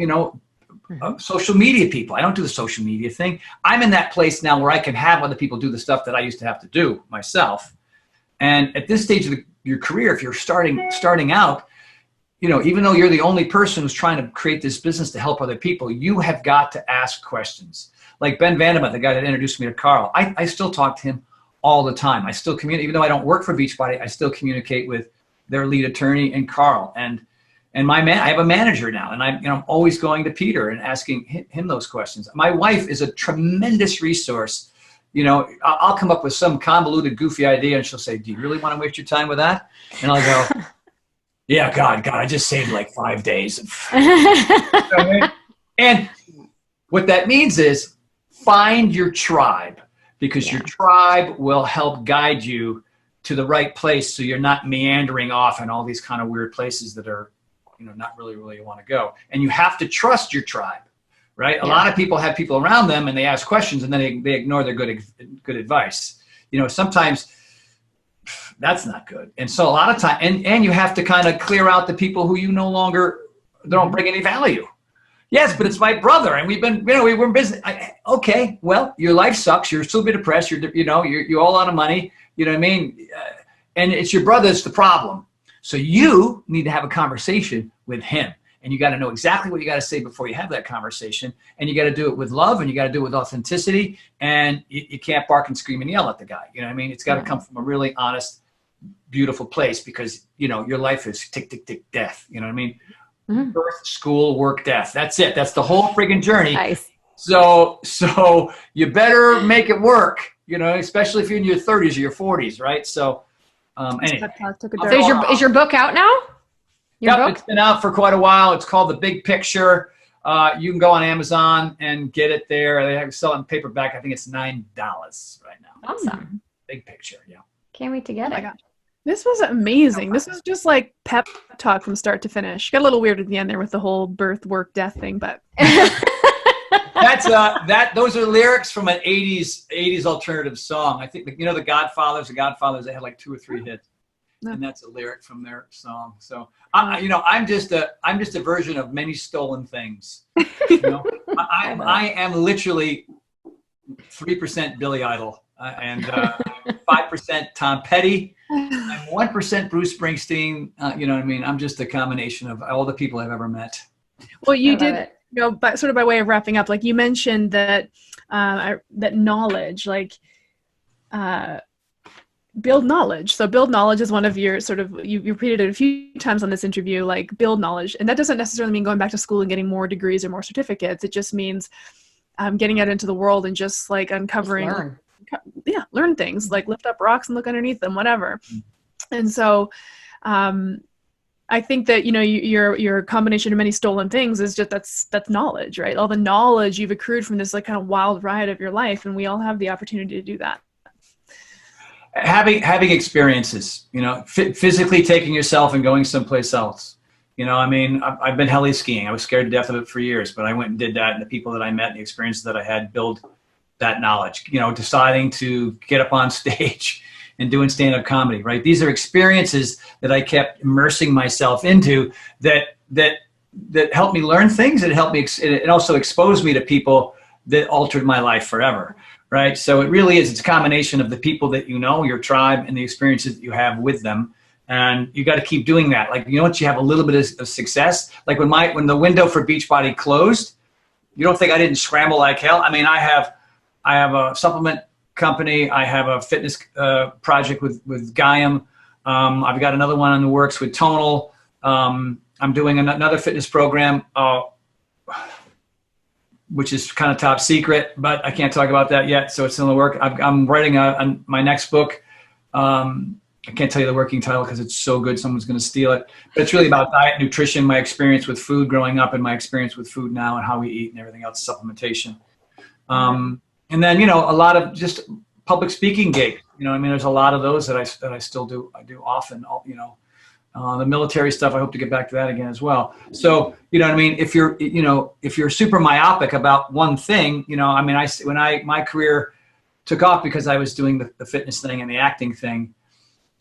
social media people. I don't do the social media thing. I'm in that place now where I can have other people do the stuff that I used to have to do myself. And at this stage of your career, if you're starting out, even though you're the only person who's trying to create this business to help other people, you have got to ask questions. Like Ben Vandermont, the guy that introduced me to Carl, I still talk to him all the time. I still communicate, even though I don't work for Beachbody, I still communicate with their lead attorney and Carl. And I have a manager now, and I'm always going to Peter and asking him those questions. My wife is a tremendous resource. I'll come up with some convoluted, goofy idea, and she'll say, "Do you really want to waste your time with that?" And I'll go, yeah, God, I just saved like 5 days. And what that means is find your tribe, because your tribe will help guide you to the right place, so you're not meandering off in all these kind of weird places that are, not really where you want to go. And you have to trust your tribe, right? A lot of people have people around them and they ask questions and then they ignore their good advice. Sometimes that's not good. And so a lot of time, and you have to kind of clear out the people who you no longer don't bring any value. Yes, but it's my brother, and we were in business. Okay, well, your life sucks. You're still a bit depressed. You're all out of money. You know what I mean? And it's your brother's the problem. So you need to have a conversation with him, and you got to know exactly what you got to say before you have that conversation. And you got to do it with love, and you got to do it with authenticity. And you can't bark and scream and yell at the guy. You know what I mean? It's got to come from a really honest, beautiful place, because your life is tick, tick, tick, death. You know what I mean? Mm-hmm. Birth, school, work, death. That's it. That's the whole friggin' journey. Nice. So you better make it work, especially if you're in your 30s or your 40s, right? So anyway. So is your book out now? Yep, it's been out for quite a while. It's called The Big Picture. You can go on Amazon and get it there. They have sell it in paperback. I think it's $9 right now. Awesome. Big Picture, yeah. Can't wait to get it. This was amazing. This was just like pep talk from start to finish. Got a little weird at the end there with the whole birth, work, death thing, but those are lyrics from an 80s alternative song. I think the Godfathers, they had like 2 or 3 hits. No. And that's a lyric from their song. So, I'm just a version of many stolen things. I am literally 3% Billy Idol and 5% Tom Petty. I'm 1% Bruce Springsteen. You know what I mean? I'm just a combination of all the people I've ever met. Well, you did, but sort of by way of wrapping up, like you mentioned that that knowledge, like build knowledge. So build knowledge is one of your sort of, you repeated it a few times on this interview, like build knowledge. And that doesn't necessarily mean going back to school and getting more degrees or more certificates. It just means getting out into the world and just like uncovering, learn things, like lift up rocks and look underneath them, whatever. And so I think that, your combination of many stolen things is just, that's knowledge, right? All the knowledge you've accrued from this like kind of wild ride of your life. And we all have the opportunity to do that. Having experiences, physically taking yourself and going someplace else. I've been heli skiing. I was scared to death of it for years, but I went and did that. And the people that I met and the experiences that I had build that knowledge, deciding to get up on stage and doing stand-up comedy, right? These are experiences that I kept immersing myself into that helped me learn things. It helped me, it also exposed me to people that altered my life forever, right? So it really is, it's a combination of the people that your tribe, and the experiences that you have with them. And you got to keep doing that. Like, once you have a little bit of success, like when the window for Beachbody closed, you don't think I didn't scramble like hell? I mean, I have a supplement company. I have a fitness project with Gaiam. I've got another one in the works with Tonal. I'm doing another fitness program, which is kind of top secret, but I can't talk about that yet. So it's in the work. I'm writing my next book. I can't tell you the working title because it's so good someone's going to steal it. But it's really about diet, nutrition, my experience with food growing up, and my experience with food now, and how we eat and everything else, supplementation. And then, a lot of just public speaking gigs. There's a lot of those that I still do. I do often, the military stuff. I hope to get back to that again as well. So, if you're super myopic about one thing, my career took off because I was doing the fitness thing and the acting thing.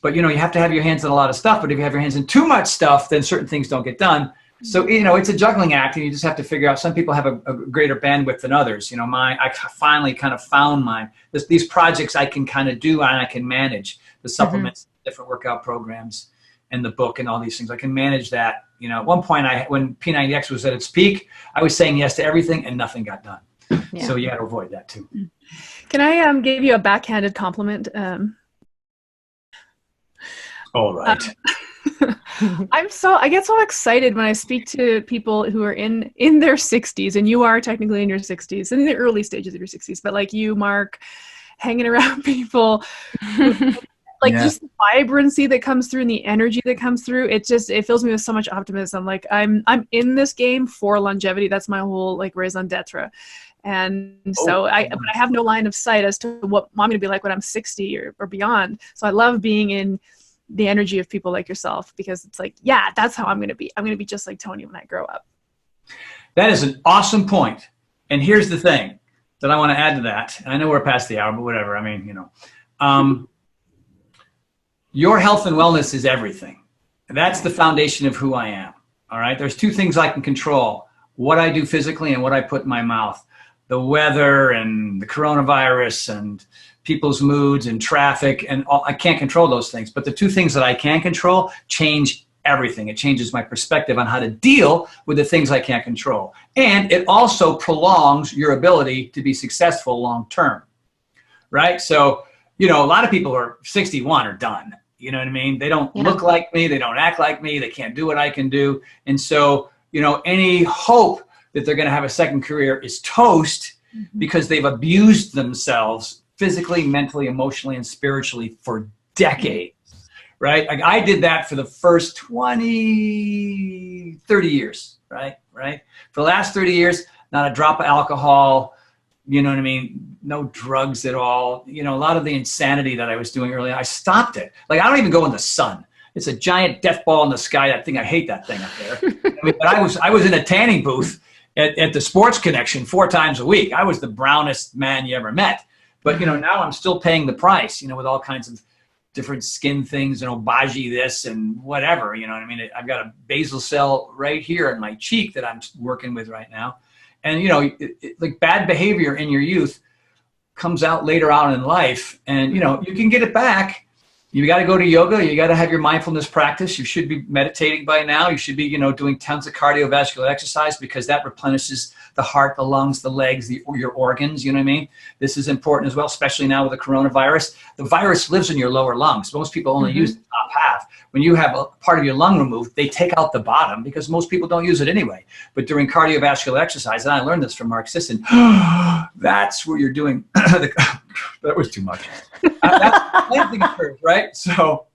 But, you have to have your hands in a lot of stuff. But if you have your hands in too much stuff, then certain things don't get done. So, it's a juggling act, and you just have to figure out, some people have a greater bandwidth than others. I finally kind of found mine. These projects I can kind of do, and I can manage the supplements, different workout programs, and the book, and all these things. I can manage that. At one point, when P90X was at its peak, I was saying yes to everything and nothing got done. Yeah. So you got to avoid that too. Can I give you a backhanded compliment? All right. I get so excited when I speak to people who are in their 60s, and you are technically in your 60s, in the early stages of your 60s, but like you, Mark, hanging around people just the vibrancy that comes through and the energy that comes through, it fills me with so much optimism. Like I'm in this game for longevity. That's my whole like raison d'etre. And so I have no line of sight as to what I'm going to be like when I'm 60 or beyond. So I love being in the energy of people like yourself, because it's like, yeah, that's how I'm going to be. I'm going to be just like Tony when I grow up. That is an awesome point. And here's the thing that I want to add to that. I know we're past the hour, but whatever. Your health and wellness is everything. That's the foundation of who I am. All right. There's two things I can control: what I do physically and what I put in my mouth. The weather and the coronavirus and people's moods and traffic and all, I can't control those things. But the two things that I can control change everything. It changes my perspective on how to deal with the things I can't control. And it also prolongs your ability to be successful long-term, right? So, a lot of people who are 61 are done. You know what I mean? They don't look like me. They don't act like me. They can't do what I can do. And so, any hope that they're going to have a second career is toast, because they've abused themselves physically, mentally, emotionally, and spiritually for decades, right? Like I did that for the first 30 years, right? For the last 30 years, not a drop of alcohol, you know what I mean? No drugs at all. A lot of the insanity that I was doing earlier, I stopped it. Like I don't even go in the sun. It's a giant death ball in the sky. That thing, I hate that thing up there. But I was in a tanning booth at the Sports Connection 4 times a week. I was the brownest man you ever met. But, now I'm still paying the price, with all kinds of different skin things and Obagi this and whatever, you know what I mean? I've got a basal cell right here in my cheek that I'm working with right now. And, you know, like bad behavior in your youth comes out later on in life, and, you know, you can get it back. You got to go to yoga. You got to have your mindfulness practice. You should be meditating by now. You should be, you know, doing tons of cardiovascular exercise, because that replenishes the heart, the lungs, the legs, your organs. You know what I mean? This is important as well, especially now with the coronavirus. The virus lives in your lower lungs. Most people only use the top half. When you have a part of your lung removed, they take out the bottom, because most people don't use it anyway. But during cardiovascular exercise, and I learned this from Mark Sisson, that's where you're doing. That was too much. That's planting curve, right? So,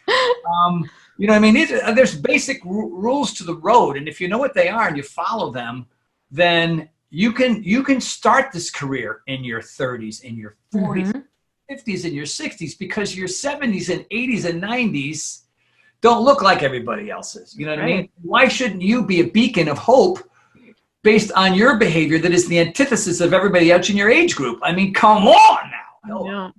you know what I mean? There's basic rules to the road, and if you know what they are and you follow them, then you can start this career in your 30s, in your 40s, 50s, and your 60s, because your 70s and 80s and 90s don't look like everybody else's. You know what I mean? Why shouldn't you be a beacon of hope based on your behavior that is the antithesis of everybody else in your age group? I mean, come on now. Yeah.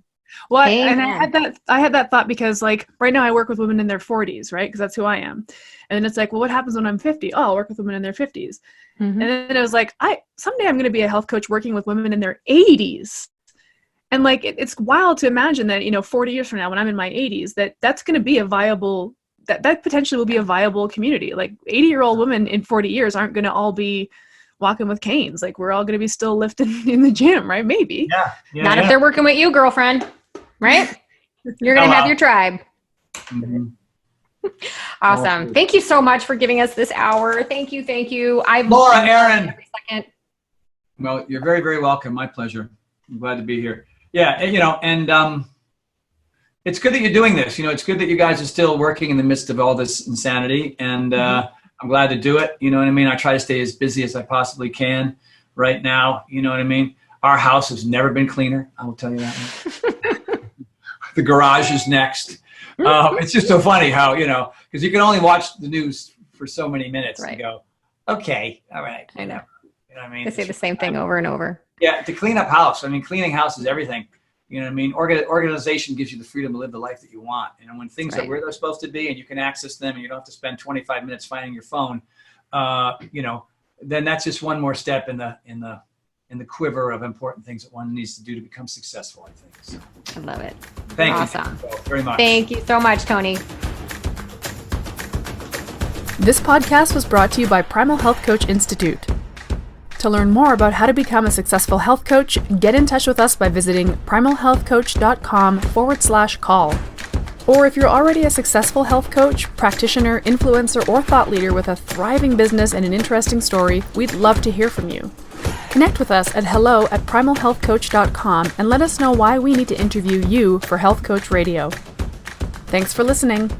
Well, and I had that thought, because like right now I work with women in their 40s, right? Because that's who I am. And then it's like, well, what happens when I'm 50? Oh, I'll work with women in their 50s. And then it was like, someday I'm going to be a health coach working with women in their 80s. And like, it's wild to imagine that, you know, 40 years from now, when I'm in my 80s, that's going to be a viable, that potentially will be a viable community. Like 80-year-old women in 40 years aren't going to all be walking with canes. Like we're all going to be still lifting in the gym, right? Maybe. Not if they're working with you, girlfriend, right? You're going to have your tribe. Awesome. Thank you so much for giving us this hour. Thank you. Laura, Aaron. Every second. Well, you're very, very welcome. My pleasure. I'm glad to be here. Yeah, you know, and it's good that you're doing this. You know, it's good that you guys are still working in the midst of all this insanity, and I'm glad to do it. You know what I mean? I try to stay as busy as I possibly can right now. You know what I mean? Our house has never been cleaner. I will tell you that. The garage is next. It's just so funny how, you know, because you can only watch the news for so many minutes and go, okay, all right. I know. You know what I mean? They say the same thing over and over. Yeah, to clean up house. I mean, cleaning house is everything. You know what I mean? Organization gives you the freedom to live the life that you want. And when things are where they're supposed to be, and you can access them, and you don't have to spend 25 minutes finding your phone, you know, then that's just one more step in the quiver of important things that one needs to do to become successful, I think. So, I love it. Thank you very much. Thank you so much, Tony. This podcast was brought to you by Primal Health Coach Institute. To learn more about how to become a successful health coach, get in touch with us by visiting primalhealthcoach.com/call. Or if you're already a successful health coach, practitioner, influencer, or thought leader with a thriving business and an interesting story, we'd love to hear from you. Connect with us at hello@primalhealthcoach.com and let us know why we need to interview you for Health Coach Radio. Thanks for listening.